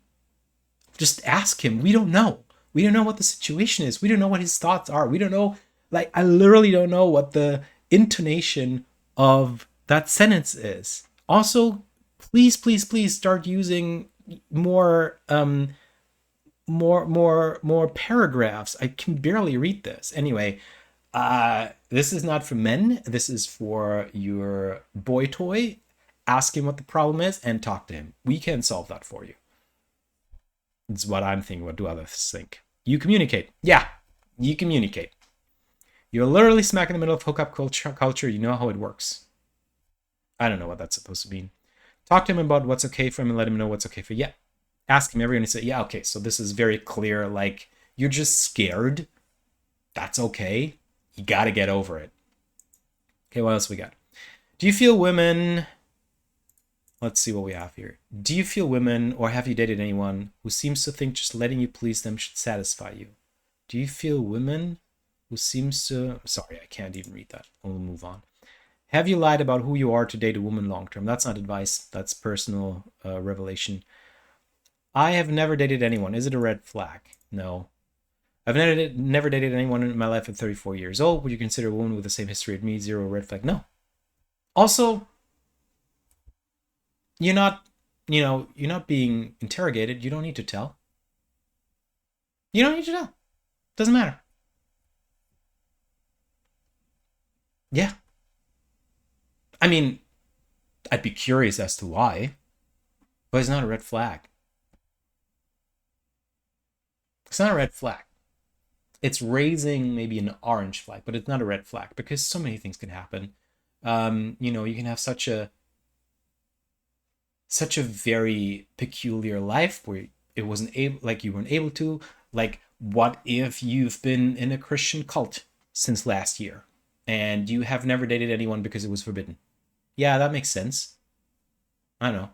Just ask him. We don't know. We don't know what the situation is. We don't know what his thoughts are. We don't know. Like, I literally don't know what the intonation of that sentence is. Also, please, please, please start using more paragraphs. I can barely read this. Anyway, this is not for men. This is for your boy toy. Ask him what the problem is and talk to him. We can solve that for you. It's what I'm thinking. What do others think? You communicate. Yeah, you communicate. You're literally smack in the middle of hookup culture. You know how it works. I don't know what that's supposed to mean. Talk to him about what's okay for him and let him know what's okay for you. Yeah. Ask him. Everyone say, yeah, okay, so this is very clear. Like, you're just scared. That's okay. You got to get over it. Okay, what else we got? Do you feel women... Let's see what we have here. Do you feel women, or have you dated anyone who seems to think just letting you please them should satisfy you? Do you feel women who seems to... Sorry, I can't even read that. We'll move on. Have you lied about who you are to date a woman long term? That's not advice. That's personal revelation. I have never dated anyone. Is it a red flag? No. I've never dated anyone in my life at 34 years old. Would you consider a woman with the same history as me? Zero red flag? No. Also, you're not being interrogated. You don't need to tell. You don't need to know. Doesn't matter. Yeah. I mean, I'd be curious as to why, but it's not a red flag. It's not a red flag. It's raising maybe an orange flag, but it's not a red flag because so many things can happen. You can have such a very peculiar life where it wasn't able, like you weren't able to. Like, what if you've been in a Christian cult since last year and you have never dated anyone because it was forbidden? Yeah, that makes sense. I don't know.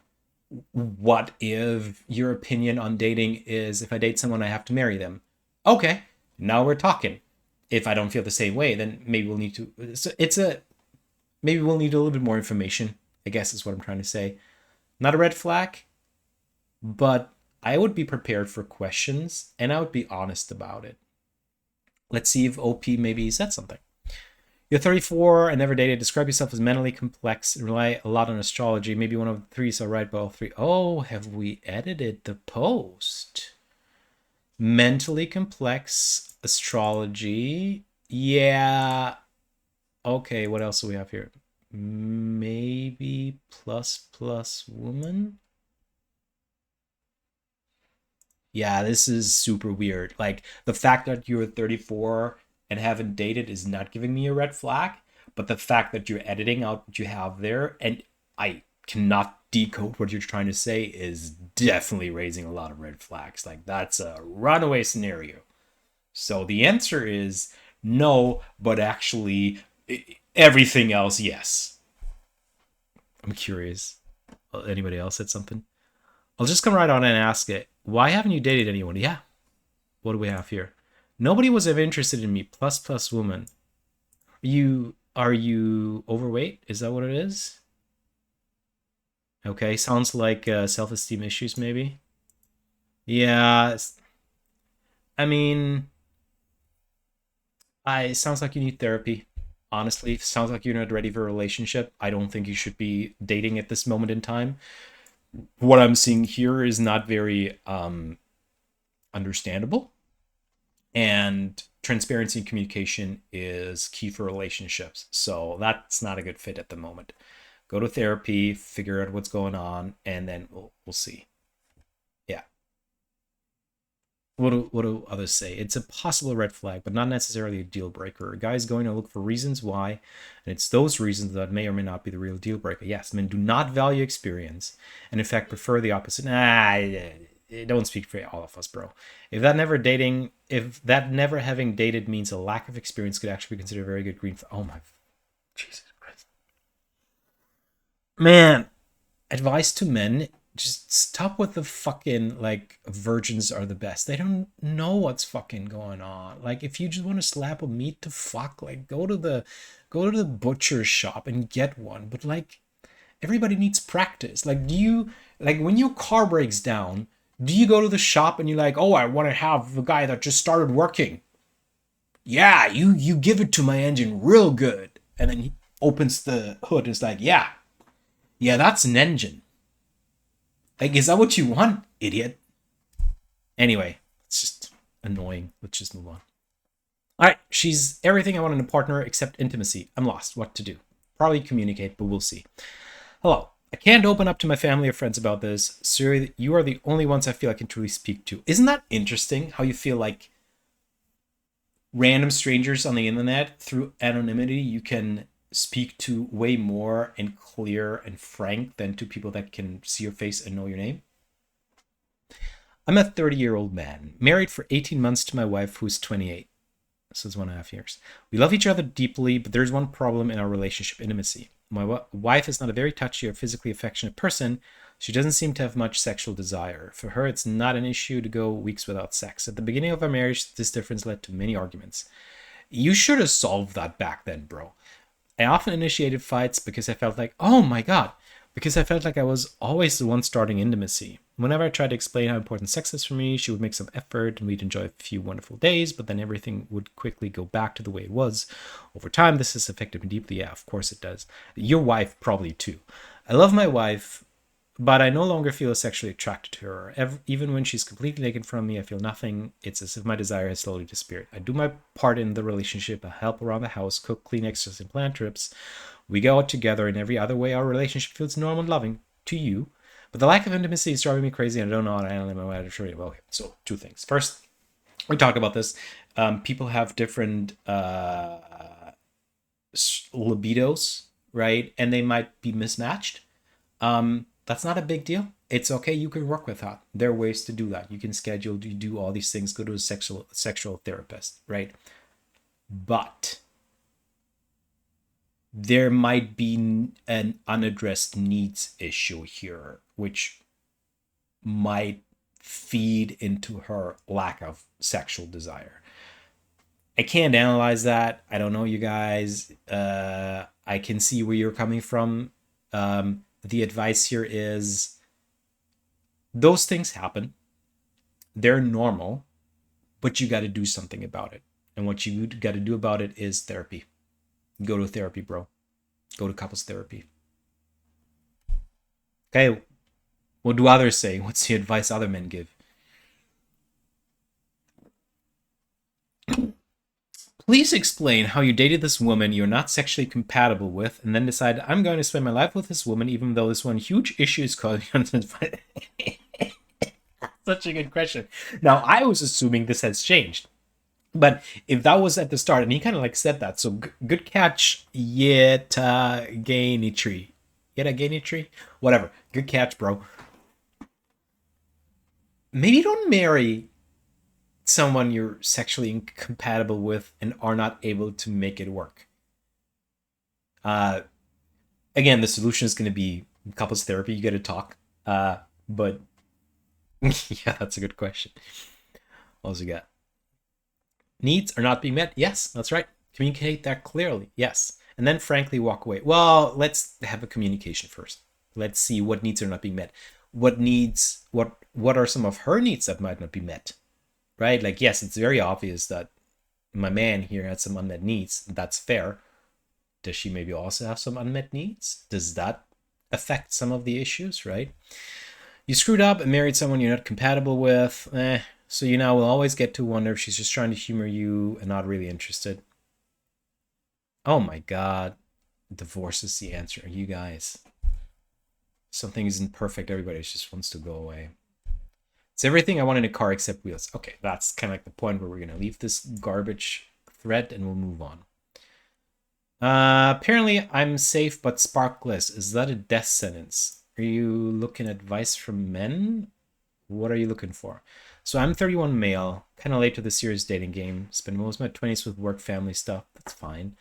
What if your opinion on dating is if I date someone, I have to marry them? Okay, now we're talking. If I don't feel the same way, then maybe we'll need to. Maybe we'll need a little bit more information. I guess is what I'm trying to say. Not a red flag, but I would be prepared for questions and I would be honest about it. Let's see if OP maybe said something. You're 34 and never dated. Describe yourself as mentally complex and rely a lot on astrology. Maybe one of the three is alright, but all three. Oh, have we edited the post? Mentally complex, astrology. Yeah. Okay, what else do we have here? Maybe plus woman. Yeah, this is super weird. Like, the fact that you're 34 and haven't dated is not giving me a red flag, but the fact that you're editing out what you have there and I cannot decode what you're trying to say is definitely raising a lot of red flags. Like, that's a runaway scenario. So the answer is no, but actually everything else, yes. I'm curious. Anybody else said something? I'll just come right on and ask it. Why haven't you dated anyone? Yeah. What do we have here? Nobody was ever interested in me. Plus woman. Are you overweight? Is that what it is? Okay, sounds like self-esteem issues maybe. Yeah. I mean, it sounds like you need therapy. Honestly, sounds like you're not ready for a relationship. I don't think you should be dating at this moment in time. What I'm seeing here is not very understandable. And transparency and communication is key for relationships. So that's not a good fit at the moment. Go to therapy, figure out what's going on, and then we'll see. Yeah. What do others say? It's a possible red flag, but not necessarily a deal breaker. A guy's going to look for reasons why, and it's those reasons that may or may not be the real deal breaker. Yes, men do not value experience, and in fact prefer the opposite. Don't speak for all of us, bro. If that never having dated means a lack of experience, could actually be considered a very good green flag. Oh my, Jesus Christ, man! Advice to men: just stop with the fucking like virgins are the best. They don't know what's fucking going on. Like, if you just want to slap a meat to fuck, like go to the butcher shop and get one. But like, everybody needs practice. Like, do you, like, when your car breaks down, do you go to the shop and you're like, oh, I want to have the guy that just started working? Yeah, you give it to my engine real good. And then he opens the hood and is like, yeah, that's an engine. Like, is that what you want, idiot? Anyway, it's just annoying. Let's just move on. All right, she's everything I want in a partner except intimacy. I'm lost. What to do? Probably communicate, but we'll see. Hello. I can't open up to my family or friends about this. Sir, you are the only ones I feel I can truly speak to. Isn't that interesting how you feel like random strangers on the internet, through anonymity, you can speak to way more and clear and frank than to people that can see your face and know your name? I'm a 30-year-old man, married for 18 months to my wife, who's 28. So it's 1.5 years. We love each other deeply, but there's one problem in our relationship: intimacy. My wife is not a very touchy or physically affectionate person. She doesn't seem to have much sexual desire. For her, it's not an issue to go weeks without sex. At the beginning of our marriage, this difference led to many arguments. You should have solved that back then, bro. I often initiated fights because I felt like, oh my God, because I felt like I was always the one starting intimacy. Whenever I tried to explain how important sex is for me, she would make some effort and we'd enjoy a few wonderful days, but then everything would quickly go back to the way it was. Over time, this has affected me deeply. Yeah, of course it does. Your wife probably too. I love my wife, But I no longer feel sexually attracted to her. Even when she's completely taken from me, I feel nothing. It's as if my desire has slowly disappeared. I do my part in the relationship. I help around the house, cook, clean, exercise, and plan trips. We go out together. In every other way, our relationship feels normal and loving to you. But the lack of intimacy is driving me crazy, and I don't know how to handle it. My way to show you. Well, okay, so two things. First, we talked about this. People have different libidos, right? And they might be mismatched. That's not a big deal. It's okay. You can work with that. There are ways to do that. You can schedule, you do all these things, go to a sexual therapist, right? But there might be an unaddressed needs issue here, which might feed into her lack of sexual desire. I can't analyze that. I don't know, you guys. I can see where you're coming from. The advice here is those things happen. They're normal, but you got to do something about it. And what you got to do about it is therapy. Go to therapy, bro. Go to couples therapy. Okay. What do others say? What's the advice other men give? Please explain how you dated this woman you're not sexually compatible with and then decide, I'm going to spend my life with this woman even though this one huge issue is causing Such a good question. Now, I was assuming this has changed. But if that was at the start, and he kind of like said that, so good catch, Yetaganitri. Yetaganitri? Whatever. Good catch, bro. Maybe don't marry someone you're sexually incompatible with and are not able to make it work. Again, the solution is going to be couples therapy. You got to talk. But yeah, that's a good question. What else we got? Needs are not being met. Yes, that's right. Communicate that clearly. Yes. And then frankly walk away. Well, let's have a communication first. Let's see what needs are not being met. What are some of her needs that might not be met? Right? Like, yes, it's very obvious that my man here had some unmet needs. That's fair. Does she maybe also have some unmet needs? Does that affect some of the issues, right? You screwed up and married someone you're not compatible with. So you now will always get to wonder if she's just trying to humor you and not really interested. Oh my God. Divorce is the answer. You guys. Something isn't perfect. Everybody just wants to go away. It's everything I want in a car except wheels. Okay, that's kind of like the point where we're going to leave this garbage thread and we'll move on. Apparently I'm safe but sparkless. Is that a death sentence? Are you looking at advice from men? What are you looking for? So I'm 31 male, kind of late to the serious dating game. Spend most of my 20s with work, family stuff. That's fine.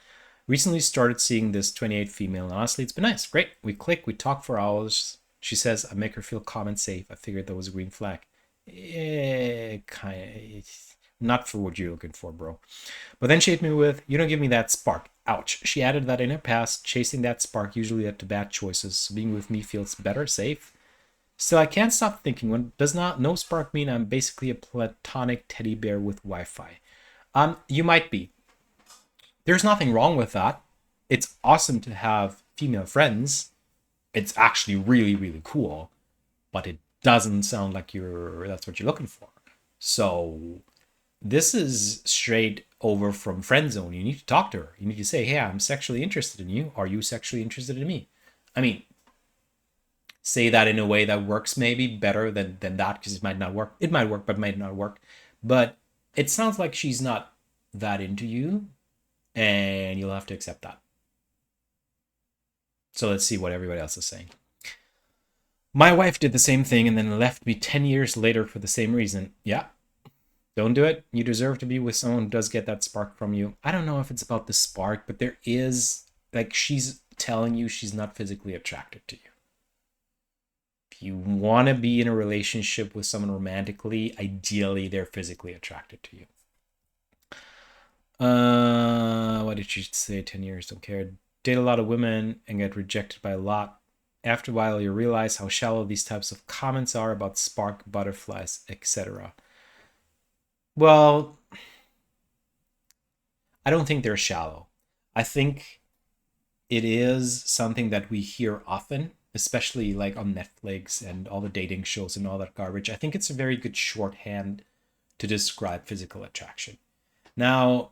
Recently started seeing this 28 female, and honestly, it's been nice. Great. We click, we talk for hours. She says I make her feel calm and safe. I figured that was a green flag. Not for what you're looking for, bro. But then she hit me with, you don't give me that spark. Ouch. She added that in her past, chasing that spark usually led to bad choices. So being with me feels better, safe. Still, I can't stop thinking, when does no spark mean I'm basically a platonic teddy bear with Wi-Fi? You might be. There's nothing wrong with that. It's awesome to have female friends. It's actually really, really cool. But it doesn't sound like that's what you're looking for. So this is straight over from friend zone. You need to talk to her. You need to say, hey, I'm sexually interested in you. Are you sexually interested in me? I mean, say that in a way that works maybe better than that, because it might not work. It might work, but might not work. But it sounds like she's not that into you, and you'll have to accept that. So let's see what everybody else is saying. My wife did the same thing and then left me 10 years later for the same reason. Yeah. Don't do it. You deserve to be with someone who does get that spark from you. I don't know if it's about the spark, but there is, like, she's telling you she's not physically attracted to you. If you want to be in a relationship with someone romantically, ideally they're physically attracted to you. What did she say? 10 years, don't care. Date a lot of women and get rejected by a lot. After a while, you realize how shallow these types of comments are about spark, butterflies, etc. Well, I don't think they're shallow. I think it is something that we hear often, especially like on Netflix and all the dating shows and all that garbage. I think it's a very good shorthand to describe physical attraction. Now,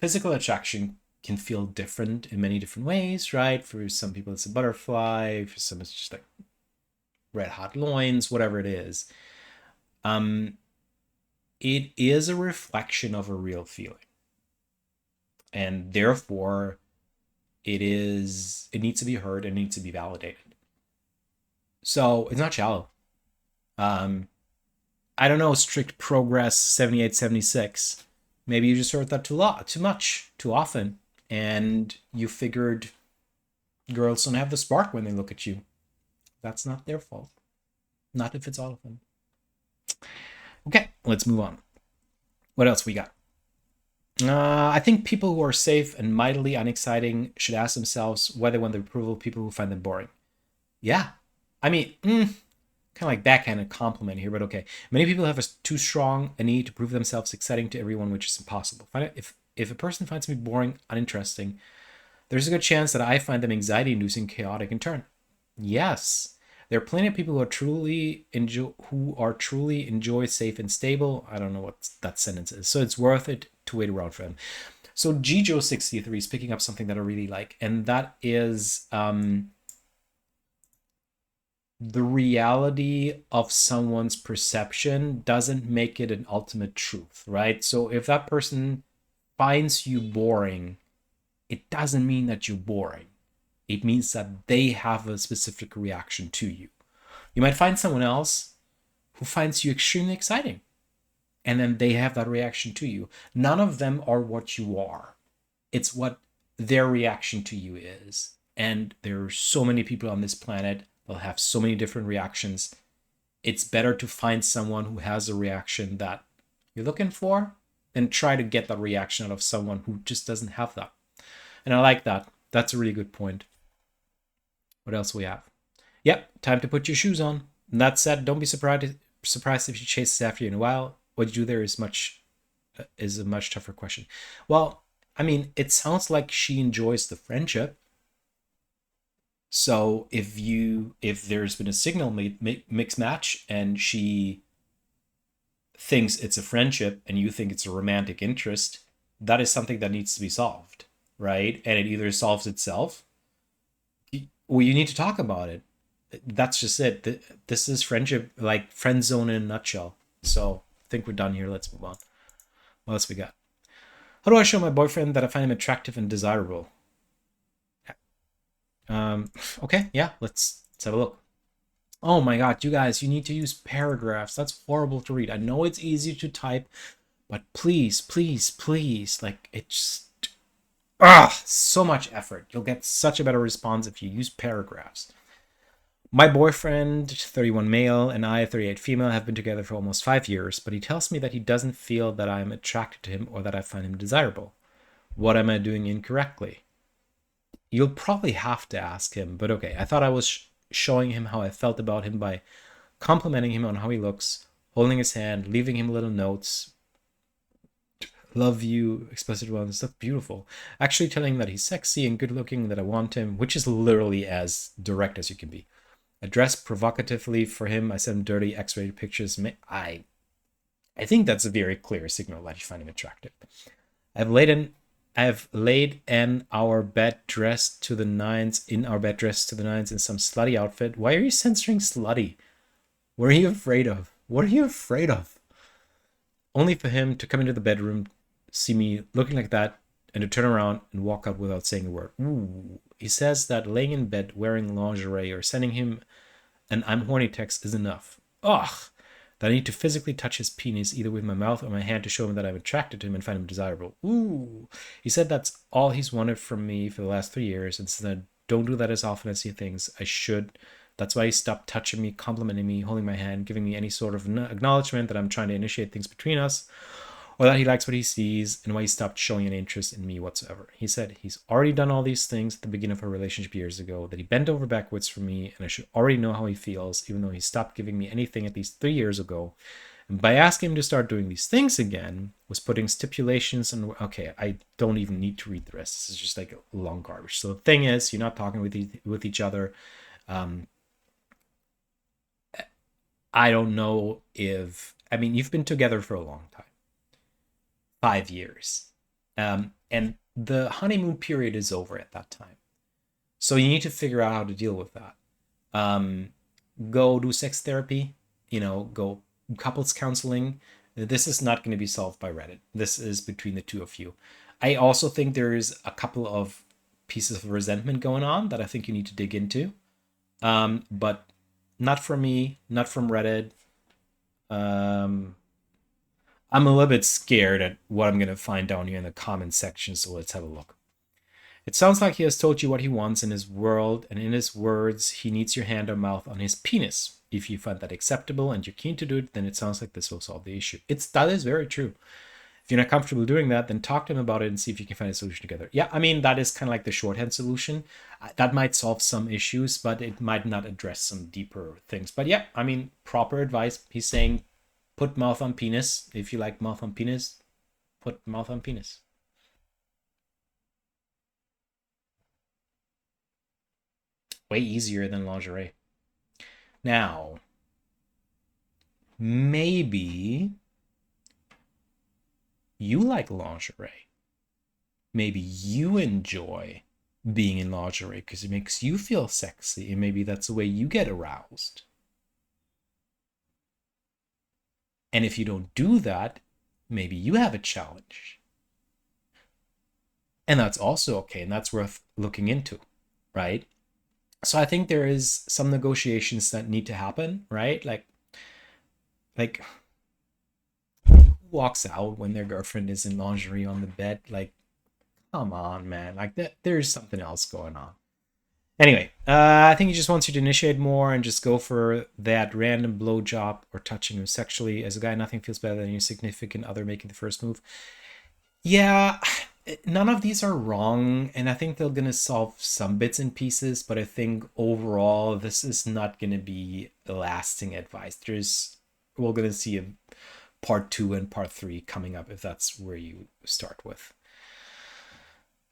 physical attraction can feel different in many different ways, right? For some people, it's a butterfly. For some, it's just like red hot loins, whatever it is. It is a reflection of a real feeling. And therefore, it needs to be heard and needs to be validated. So it's not shallow. I don't know, strict progress 78, 76. Maybe you just heard that too much, too often. And you figured girls don't have the spark when they look at you. That's not their fault. Not if it's all of them. Okay, let's move on. What else we got? I think people who are safe and mightily unexciting should ask themselves whether they want the approval of people who find them boring. Yeah. I mean, kind of like backhanded compliment here, but okay. Many people have too strong a need to prove themselves exciting to everyone, which is impossible. If a person finds me boring, uninteresting, there's a good chance that I find them anxiety-inducing, chaotic in turn. Yes. There are plenty of people who truly enjoy safe and stable. I don't know what that sentence is. So it's worth it to wait around for them. So Gijo63 is picking up something that I really like, and that is the reality of someone's perception doesn't make it an ultimate truth, right? So if that person finds you boring, it doesn't mean that you're boring. It means that they have a specific reaction to you. You might find someone else who finds you extremely exciting, and then they have that reaction to you. None of them are what you are. It's what their reaction to you is. And there are so many people on this planet. They'll have so many different reactions. It's better to find someone who has a reaction that you're looking for than try to get that reaction out of someone who just doesn't have that. And I like that. That's a really good point. What else we have? Yep, time to put your shoes on. And that said, don't be surprised if she chases after you in a while. What you do there is a much tougher question. Well, I mean, it sounds like she enjoys the friendship. So if there's been a signal mix match and she thinks it's a friendship and you think it's a romantic interest, that is something that needs to be solved, right? And it either solves itself, or you need to talk about it. That's just it. This is friendship, like friend zone in a nutshell. So I think we're done here. Let's move on. What else we got? How do I show my boyfriend that I find him attractive and desirable? Okay, yeah, let's have a look. Oh my god, you guys, you need to use paragraphs. That's horrible to read. I know it's easy to type, but please, please, please, like, it's so much effort. You'll get such a better response if you use paragraphs. My boyfriend, 31 male, and I, 38 female, have been together for almost 5 years, but he tells me that he doesn't feel that I'm attracted to him or that I find him desirable. What am I doing incorrectly? You'll probably have to ask him, but okay. I thought I was showing him how I felt about him by complimenting him on how he looks, holding his hand, leaving him little notes. Love you, explicit ones, that's beautiful. Actually telling him that he's sexy and good looking, that I want him, which is literally as direct as you can be. I dress provocatively for him. I send him dirty X-rated pictures. I think that's a very clear signal that you find him attractive. I've laid in our bed dressed to the nines in some slutty outfit. Why are you censoring slutty? What are you afraid of? What are you afraid of? Only for him to come into the bedroom, see me looking like that, and to turn around and walk out without saying a word. Ooh. He says that laying in bed wearing lingerie or sending him an I'm horny text is enough. Ugh. That I need to physically touch his penis either with my mouth or my hand to show him that I'm attracted to him and find him desirable. Ooh. He said that's all he's wanted from me for the last 3 years and said I don't do that as often as he thinks I should. That's why he stopped touching me, complimenting me, holding my hand, giving me any sort of acknowledgement that I'm trying to initiate things between us, or that he likes what he sees, and why he stopped showing any interest in me whatsoever. He said he's already done all these things at the beginning of our relationship years ago, that he bent over backwards for me, and I should already know how he feels, even though he stopped giving me anything at least 3 years ago, By asking him to start doing these things again was putting stipulations and okay, I don't even need to read the rest. This is just like a long garbage. So the thing is, you're not talking with each other. I don't know if, I mean, you've been together for a long time, 5 years. And the honeymoon period is over at that time. So you need to figure out how to deal with that. Go do sex therapy, go couples counseling. This is not going to be solved by Reddit. This is between the two of you. I also think there's a couple of pieces of resentment going on that I think you need to dig into. But not from me, not from Reddit. I'm a little bit scared at what I'm going to find down here in the comment section, so let's have a look. It sounds like he has told you what he wants in his world, and in his words, he needs your hand or mouth on his penis. If you find that acceptable and you're keen to do it, then it sounds like this will solve the issue. That is very true. If you're not comfortable doing that, then talk to him about it and see if you can find a solution together. Yeah, I mean, that is kind of like the shorthand solution. That might solve some issues, but it might not address some deeper things. But yeah, I mean, proper advice. He's saying, put mouth on penis. If you like mouth on penis, put mouth on penis. Way easier than lingerie. Now, maybe you like lingerie. Maybe you enjoy being in lingerie because it makes you feel sexy, and maybe that's the way you get aroused. And if you don't do that, maybe you have a challenge. And that's also okay, and that's worth looking into, right? So I think there is some negotiations that need to happen, right? Like who walks out when their girlfriend is in lingerie on the bed? Like, come on, man. Like there's something else going on. Anyway, I think he just wants you to initiate more and just go for that random blowjob or touching him sexually. As a guy, nothing feels better than your significant other making the first move. Yeah, none of these are wrong, and I think they're going to solve some bits and pieces, but I think overall this is not going to be lasting advice. We're going to see a part 2 and part 3 coming up if that's where you start with.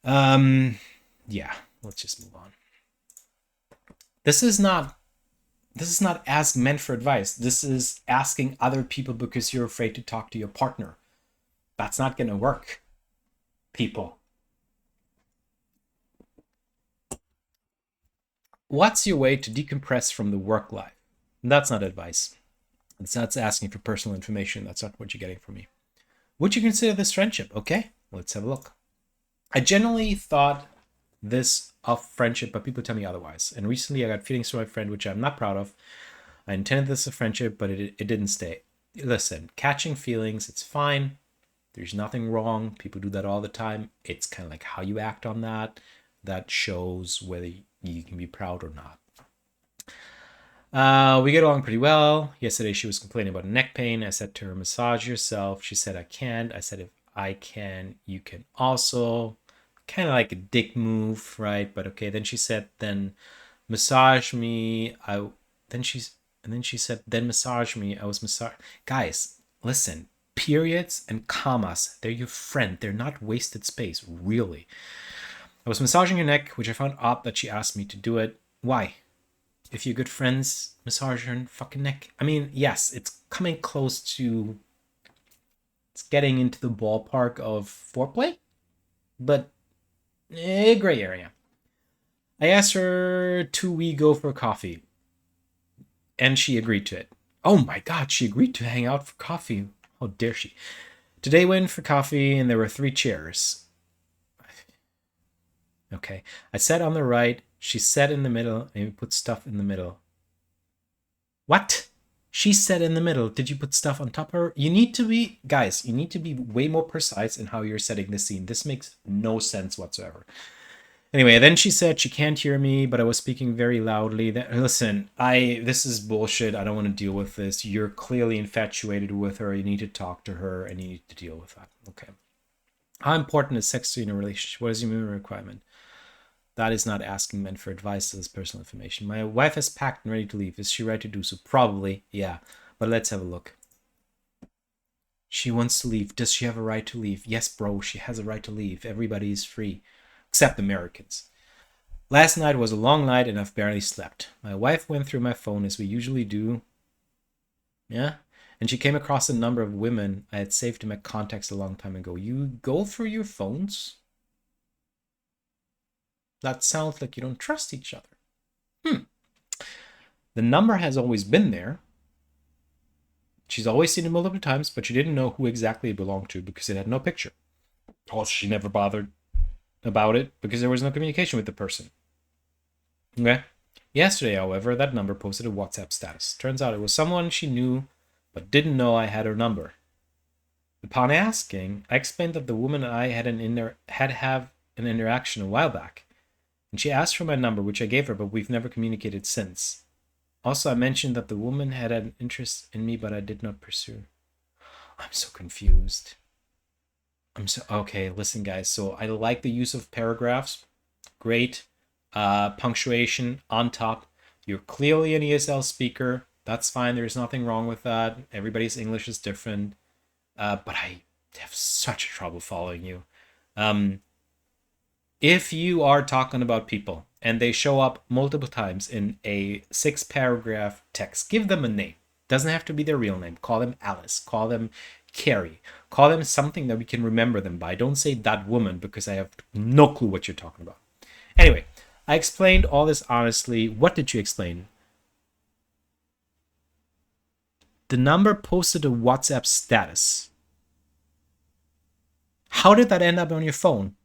Yeah, let's just move on. This is not Ask Men for Advice. This is asking other people because you're afraid to talk to your partner. That's not going to work, people. What's your way to decompress from the work life? That's not advice. That's asking for personal information. That's not what you're getting from me. Would you consider this friendship? Okay, let's have a look. I generally thought this of friendship, but people tell me otherwise. And recently I got feelings for my friend, which I'm not proud of. I intended this as a friendship, but it didn't stay. Listen, catching feelings, it's fine. There's nothing wrong. People do that all the time. It's kind of like how you act on that. That shows whether you can be proud or not. We get along pretty well. Yesterday she was complaining about neck pain. I said to her, massage yourself. She said, I can't. I said, if I can, you can also. Kind of like a dick move, right? But okay. Then she said, then massage me. Then she said, then massage me. I was massage. Guys, listen. Periods and commas, they're your friend. They're not wasted space, really. I was massaging her neck, which I found odd that she asked me to do it. Why? If you're good friends, massage her fucking neck. I mean, yes, it's coming close to... It's getting into the ballpark of foreplay, but gray area. I asked her to we go for coffee, and she agreed to it. Oh my god, she agreed to hang out for coffee. How dare she? Today went for coffee and there were 3 chairs. Okay. I sat on the right. She sat in the middle and we put stuff in the middle. What? She sat in the middle. Did you put stuff on top of her? You need to be way more precise in how you're setting the scene. This makes no sense whatsoever. Anyway, then she said she can't hear me, but I was speaking very loudly. Listen, this is bullshit. I don't want to deal with this. You're clearly infatuated with her. You need to talk to her, and you need to deal with that. Okay. How important is sex to you in a relationship? What is your minimum requirement? That is not asking men for advice. This is personal information. My wife has packed and ready to leave. Is she right to do so? Probably, yeah. But let's have a look. She wants to leave. Does she have a right to leave? Yes, bro, she has a right to leave. Everybody is free, except Americans. Last night was a long night and I've barely slept. My wife went through my phone as we usually do. Yeah? And she came across a number of women I had saved in my contacts a long time ago. You go through your phones? That sounds like you don't trust each other. The number has always been there. She's always seen it multiple times, but she didn't know who exactly it belonged to because it had no picture. Also, she never bothered about it because there was no communication with the person. Okay? Yesterday, however, that number posted a WhatsApp status. Turns out it was someone she knew but didn't know I had her number. Upon asking, I explained that the woman and I had an interaction a while back, and she asked for my number, which I gave her, but we've never communicated since. Also, I mentioned that the woman had an interest in me, but I did not pursue. I'm so confused. Okay, listen, guys. So I like the use of paragraphs. Great. Punctuation on top. You're clearly an ESL speaker. That's fine. There's nothing wrong with that. Everybody's English is different. But I have such trouble following you. If you are talking about people and they show up multiple times in a 6-paragraph text, give them a name. Doesn't have to be their real name. Call them Alice. Call them Carrie. Call them something that we can remember them by. Don't say that woman because I have no clue what you're talking about. Anyway, I explained all this honestly. What did you explain? The number posted a WhatsApp status. How did that end up on your phone?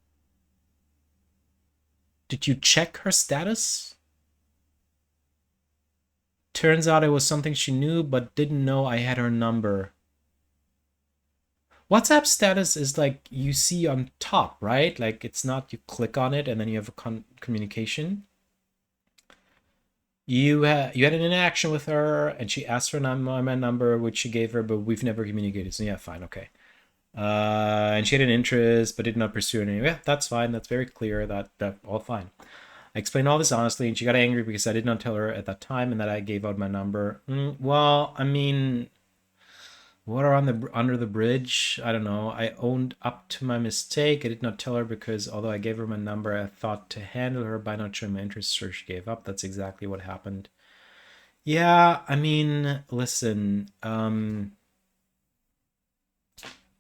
Did you check her status? Turns out it was something she knew but didn't know I had her number. WhatsApp status is like you see on top, right? Like it's not you click on it and then you have a communication. You had an interaction with her and she asked for my number, which she gave her, but we've never communicated. So yeah, fine, okay. And she had an interest but did not pursue it. Yeah, that's fine. That's very clear. That all fine. I explained all this honestly, and she got angry because I did not tell her at that time and that I gave out my number. Well, I mean, water under the bridge. I don't know. I owned up to my mistake. I did not tell her because although I gave her my number, I thought to handle her by not showing my interest, so she gave up. That's exactly what happened. Yeah, I mean, listen,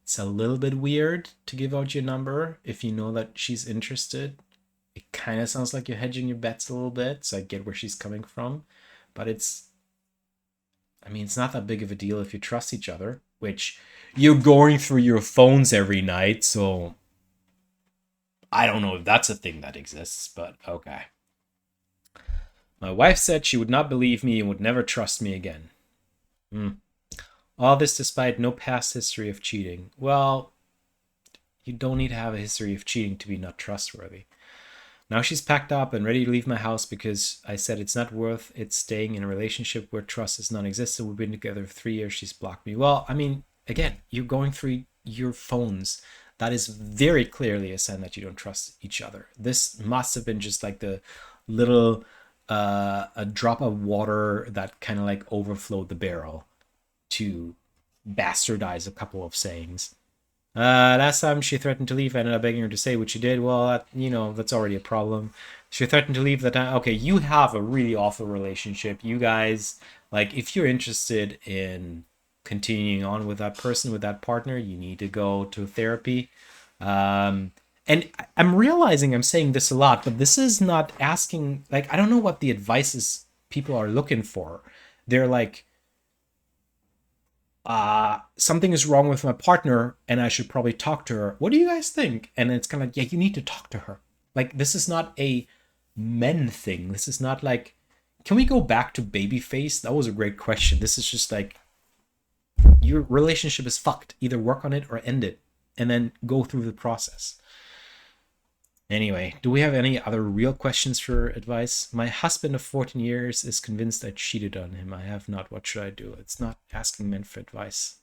it's a little bit weird to give out your number if you know that she's interested. It kind of sounds like you're hedging your bets a little bit, so I get where she's coming from. But it's not that big of a deal if you trust each other, which you're going through your phones every night, so I don't know if that's a thing that exists, but okay. My wife said she would not believe me and would never trust me again. All this despite no past history of cheating. Well, you don't need to have a history of cheating to be not trustworthy. Now she's packed up and ready to leave my house because I said it's not worth it staying in a relationship where trust is non-existent. We've been together 3 years. She's blocked me. Well, I mean, again, you're going through your phones. That is very clearly a sign that you don't trust each other. This must have been just like the little a drop of water that kind of like overflowed the barrel to bastardize a couple of sayings. Last time she threatened to leave, I ended up begging her to stay, which she did. Well, that's already a problem. She threatened to leave that time. Okay, you have a really awful relationship. You guys, like, if you're interested in continuing on with that person, with that partner, you need to go to therapy. And I'm realizing I'm saying this a lot, but this is not asking, like, I don't know what the advice is people are looking for. They're like, something is wrong with my partner and I should probably talk to her. What do you guys think? And it's kind of like, yeah, you need to talk to her. Like, this is not a men thing. This is not like, can we go back to Babyface? That was a great question. This is just like, your relationship is fucked. Either work on it or end it and then go through the process. Anyway, do we have any other real questions for advice? My husband of 14 years is convinced I cheated on him. I have not. What should I do? It's not asking men for advice.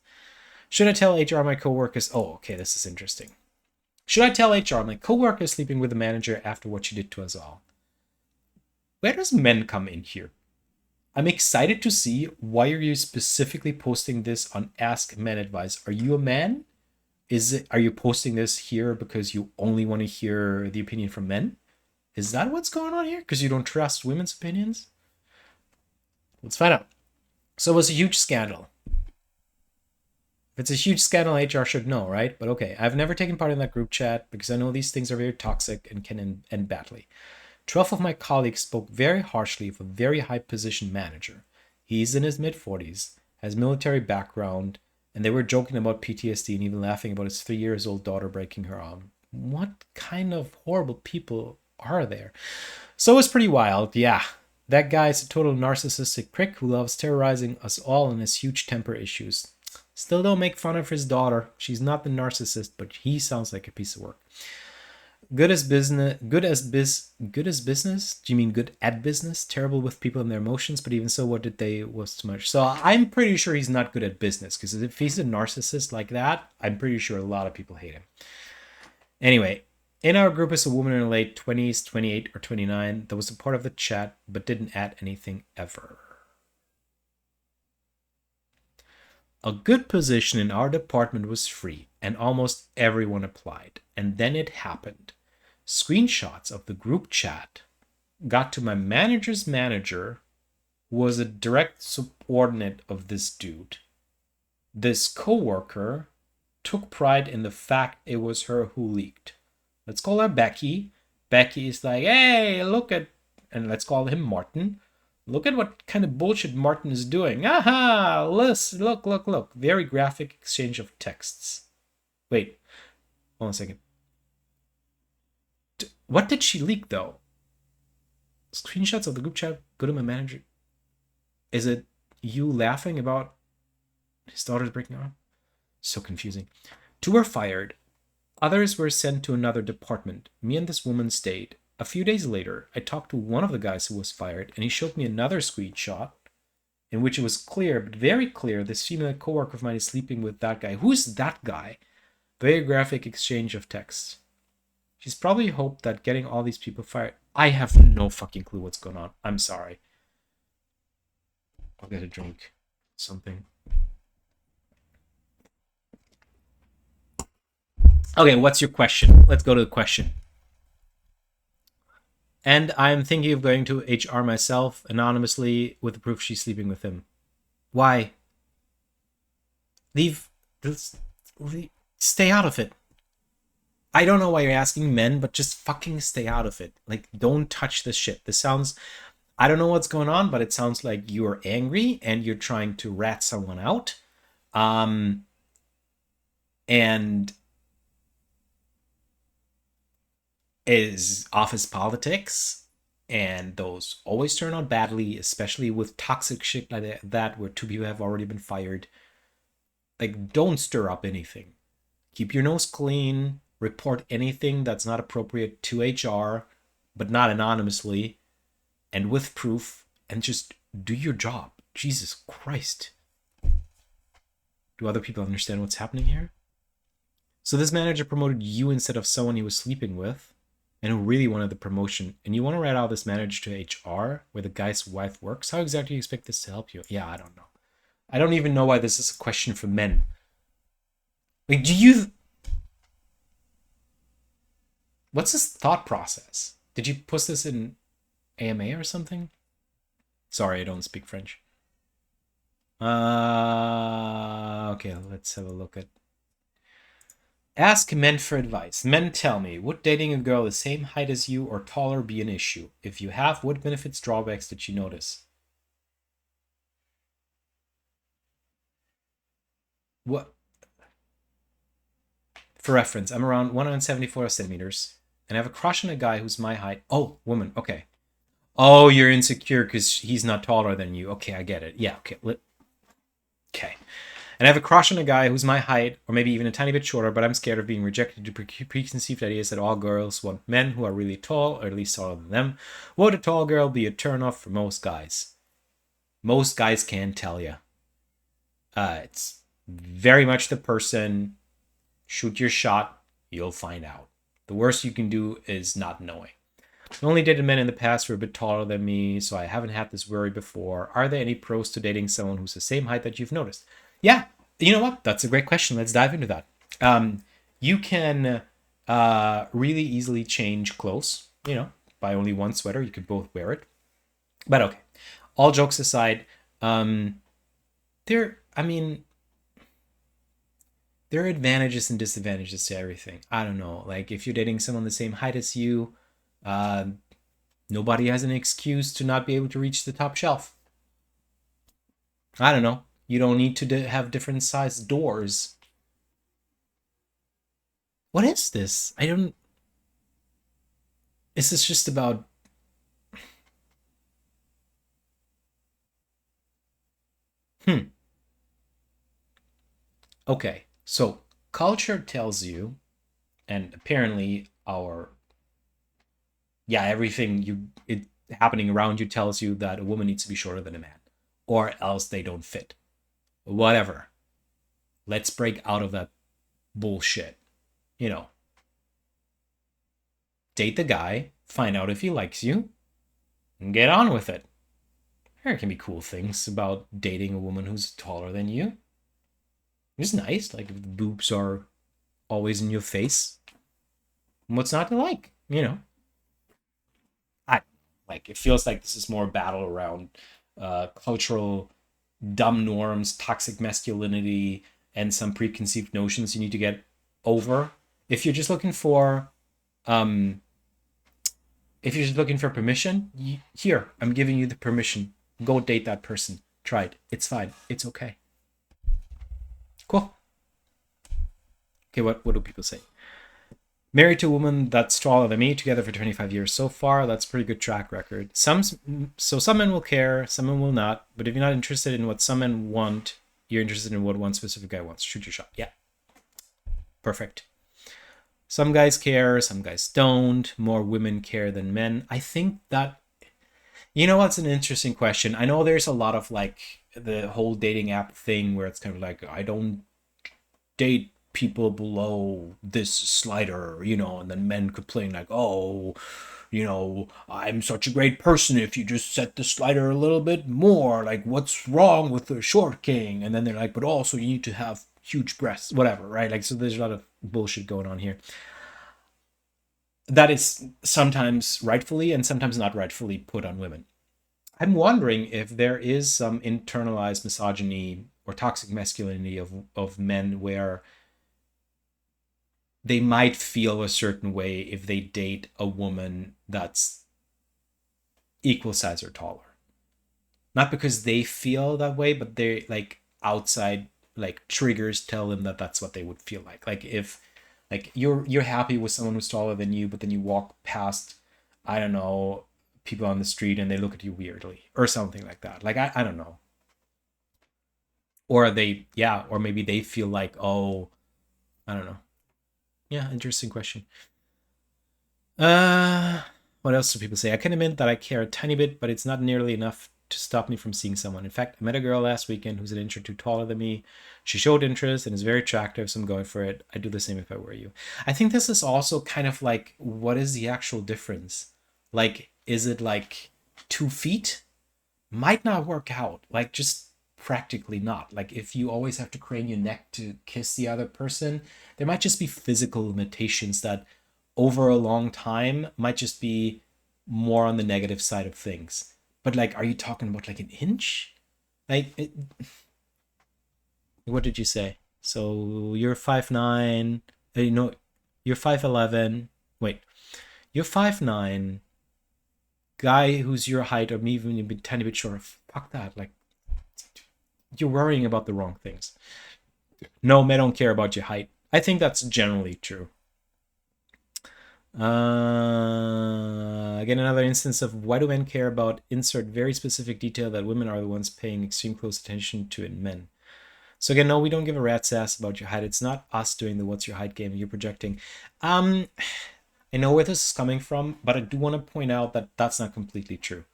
Should I tell HR my coworkers? Oh, okay, this is interesting. Should I tell HR my coworker is sleeping with the manager after what she did to us all? Where does men come in here? I'm excited to see why are you specifically posting this on Ask Men Advice. Are you a man? Are you posting this here because you only want to hear the opinion from men? Is that what's going on here? Because you don't trust women's opinions? Let's find out. So it was a huge scandal. If it's a huge scandal, HR should know, right? But okay, I've never taken part in that group chat because I know these things are very toxic and can end badly. 12 of my colleagues spoke very harshly of a very high position manager. He's in his mid-40s, has military background, and they were joking about PTSD and even laughing about his 3 years old daughter breaking her arm. What kind of horrible people are there? So it's pretty wild, yeah. That guy's a total narcissistic prick who loves terrorizing us all and has huge temper issues. Still don't make fun of his daughter. She's not the narcissist, but he sounds like a piece of work. Good as business. Good as business? Do you mean good at business? Terrible with people and their emotions, but even so, what did they was too much? So I'm pretty sure he's not good at business, because if he's a narcissist like that, I'm pretty sure a lot of people hate him. Anyway, in our group is a woman in her late 20s, 28 or 29, that was a part of the chat, but didn't add anything ever. A good position in our department was free, and almost everyone applied. And then it happened. Screenshots of the group chat got to my manager's manager, who was a direct subordinate of this dude. This coworker took pride in the fact it was her who leaked. Let's call her Becky. Becky is like, hey, look at, and let's call him Martin. Look at what kind of bullshit Martin is doing. Aha! Listen, look. Very graphic exchange of texts. Wait. Hold on a second. What did she leak, though? Screenshots of the group chat go to my manager. Is it you laughing about his daughter's breaking arm? So confusing. 2 were fired. Others were sent to another department. Me and this woman stayed. A few days later, I talked to one of the guys who was fired, and he showed me another screenshot in which it was clear, but very clear, this female coworker of mine is sleeping with that guy. Who's that guy? Very graphic exchange of texts. She's probably hoped that getting all these people fired. I have no fucking clue what's going on. I'm sorry. I'll get a drink. Something. Okay, what's your question? Let's go to the question. And I'm thinking of going to HR myself anonymously with the proof she's sleeping with him. Why? Stay out of it. I don't know why you're asking men, but just fucking stay out of it. Like, don't touch this shit. This sounds, I don't know what's going on, but it sounds like you're angry and you're trying to rat someone out. And is office politics, and those always turn out badly, especially with toxic shit like that where 2 people have already been fired. Like, don't stir up anything. Keep your nose clean. Report anything that's not appropriate to HR, but not anonymously, and with proof, and just do your job. Jesus Christ. Do other people understand what's happening here? So this manager promoted you instead of someone he was sleeping with, and who really wanted the promotion, and you want to write out this manager to HR where the guy's wife works? How exactly do you expect this to help you? Yeah, I don't know. I don't even know why this is a question for men. Like, what's his thought process? Did you post this in AMA or something? Sorry, I don't speak French. Okay, let's have a look at Ask Men for Advice. Men, tell me, would dating a girl the same height as you or taller be an issue? If you have, what benefits, drawbacks did you notice? What? For reference, I'm around 174 centimeters, and I have a crush on a guy who's my height. Oh, woman, okay. Oh, you're insecure because he's not taller than you. Okay, I get it. Yeah, okay. Okay. And I have a crush on a guy who's my height, or maybe even a tiny bit shorter, but I'm scared of being rejected due to preconceived ideas that all girls want men who are really tall, or at least taller than them. Would a tall girl be a turnoff for most guys? Most guys can tell you. It's very much the person. Shoot your shot, you'll find out. The worst you can do is not knowing. I only dated men in the past who are a bit taller than me, so I haven't had this worry before. Are there any pros to dating someone who's the same height that you've noticed? Yeah, you know what? That's a great question. Let's dive into that. You can really easily change clothes, by only one sweater. You could both wear it. But okay, all jokes aside, I mean, there are advantages and disadvantages to everything. I don't know. Like if you're dating someone the same height as you, uh, nobody has an excuse to not be able to reach the top shelf. I don't know. You don't need to have different sized doors. What is this? I don't. Is this just about. Hmm. Okay. So culture tells you, and apparently everything it happening around you tells you that a woman needs to be shorter than a man, or else they don't fit. Whatever. Let's break out of that bullshit. You know, date the guy, find out if he likes you, and get on with it. There can be cool things about dating a woman who's taller than you. It's nice, like if the boobs are always in your face. What's not to like? I like it feels like this is more a battle around cultural dumb norms, toxic masculinity, and some preconceived notions you need to get over. If you're just looking for um if you're just looking for permission, here, I'm giving you the permission. Go date that person. Try it. It's fine. It's okay. Cool. Okay, what do people say? Married to a woman that's taller than me, together for 25 years so far. That's a pretty good track record. Some men will care, some men will not. But if you're not interested in what some men want, you're interested in what one specific guy wants. Shoot your shot. Yeah. Perfect. Some guys care, some guys don't. More women care than men. I think that, what's an interesting question. I know there's a lot of like the whole dating app thing where it's kind of like, I don't date people below this slider, and then men complain like, oh, I'm such a great person if you just set the slider a little bit more. Like, what's wrong with the short king? And then they're like, but also you need to have huge breasts, whatever, right? Like, so there's a lot of bullshit going on here. That is sometimes rightfully and sometimes not rightfully put on women. I'm wondering if there is some internalized misogyny or toxic masculinity of men where they might feel a certain way if they date a woman that's equal size or taller. Not because they feel that way, but they like outside like triggers tell them that that's what they would feel like. Like if like you're happy with someone who's taller than you, but then you walk past, I don't know, people on the street and they look at you weirdly or something like that. Like I don't know. Or or maybe they feel like, oh, I don't know. Yeah, interesting question. Uh, what else do people say? I can admit that I care a tiny bit, but it's not nearly enough to stop me from seeing someone. In fact, I met a girl last weekend who's an inch or two taller than me. She showed interest and is very attractive, so I'm going for it. I'd do the same if I were you. I think this is also kind of like, what is the actual difference? Like, is it like 2 feet? Might not work out. Like, just practically not. Like, if you always have to crane your neck to kiss the other person, there might just be physical limitations that over a long time might just be more on the negative side of things. But like, are you talking about like an inch? Like, what did you say? So you're 5'9". You're 5'11". Wait, you're 5'9". Guy who's your height or maybe even a bit, tiny bit shorter. Fuck that. Like, you're worrying about the wrong things. No, men don't care about your height. I think that's generally true. Again, another instance of why do men care about insert very specific detail that women are the ones paying extreme close attention to in men. So again, no, we don't give a rat's ass about your height. It's not us doing the what's your height game. You're projecting. I know where this is coming from, but I do want to point out that that's not completely true.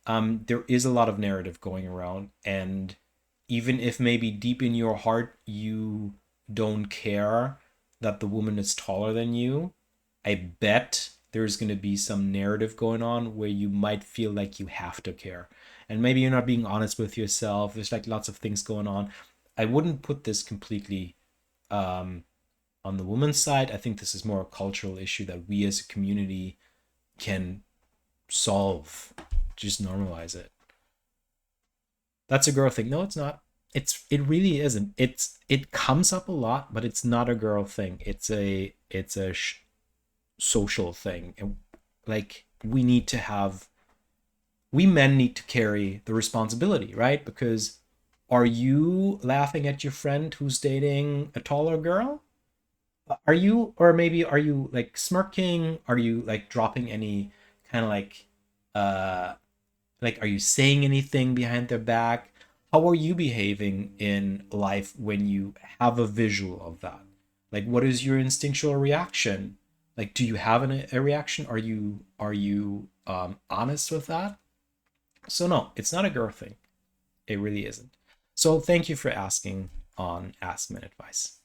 There is a lot of narrative going around, and even if maybe deep in your heart you don't care that the woman is taller than you, I bet there's going to be some narrative going on where you might feel like you have to care. And maybe you're not being honest with yourself. There's like lots of things going on. I wouldn't put this completely on the woman's side. I think this is more a cultural issue that we as a community can solve. Just normalize it. That's a girl thing. No, it's not. It really isn't. It comes up a lot, but it's not a girl thing. It's a social thing. And like we men need to carry the responsibility, right? Because are you laughing at your friend who's dating a taller girl? Are you, or maybe are you like smirking? Are you like dropping any kind of uh like, are you saying anything behind their back? How are you behaving in life when you have a visual of that? Like, what is your instinctual reaction? Like, do you have a reaction? Are you honest with that? So no, it's not a girl thing. It really isn't. So thank you for asking on Ask Men Advice.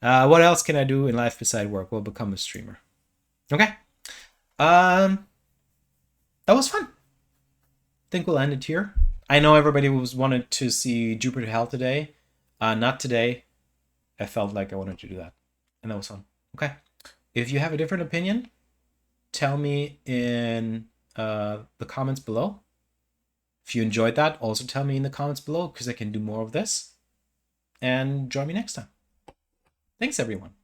What else can I do in life beside work? Well, become a streamer. Okay. Um, that was fun. Think we'll end it here. I know everybody was wanted to see Jupiter Hell today. Not today. I felt like I wanted to do that. And that was fun. Okay. If you have a different opinion, tell me in the comments below. If you enjoyed that, also tell me in the comments below because I can do more of this. And join me next time. Thanks, everyone.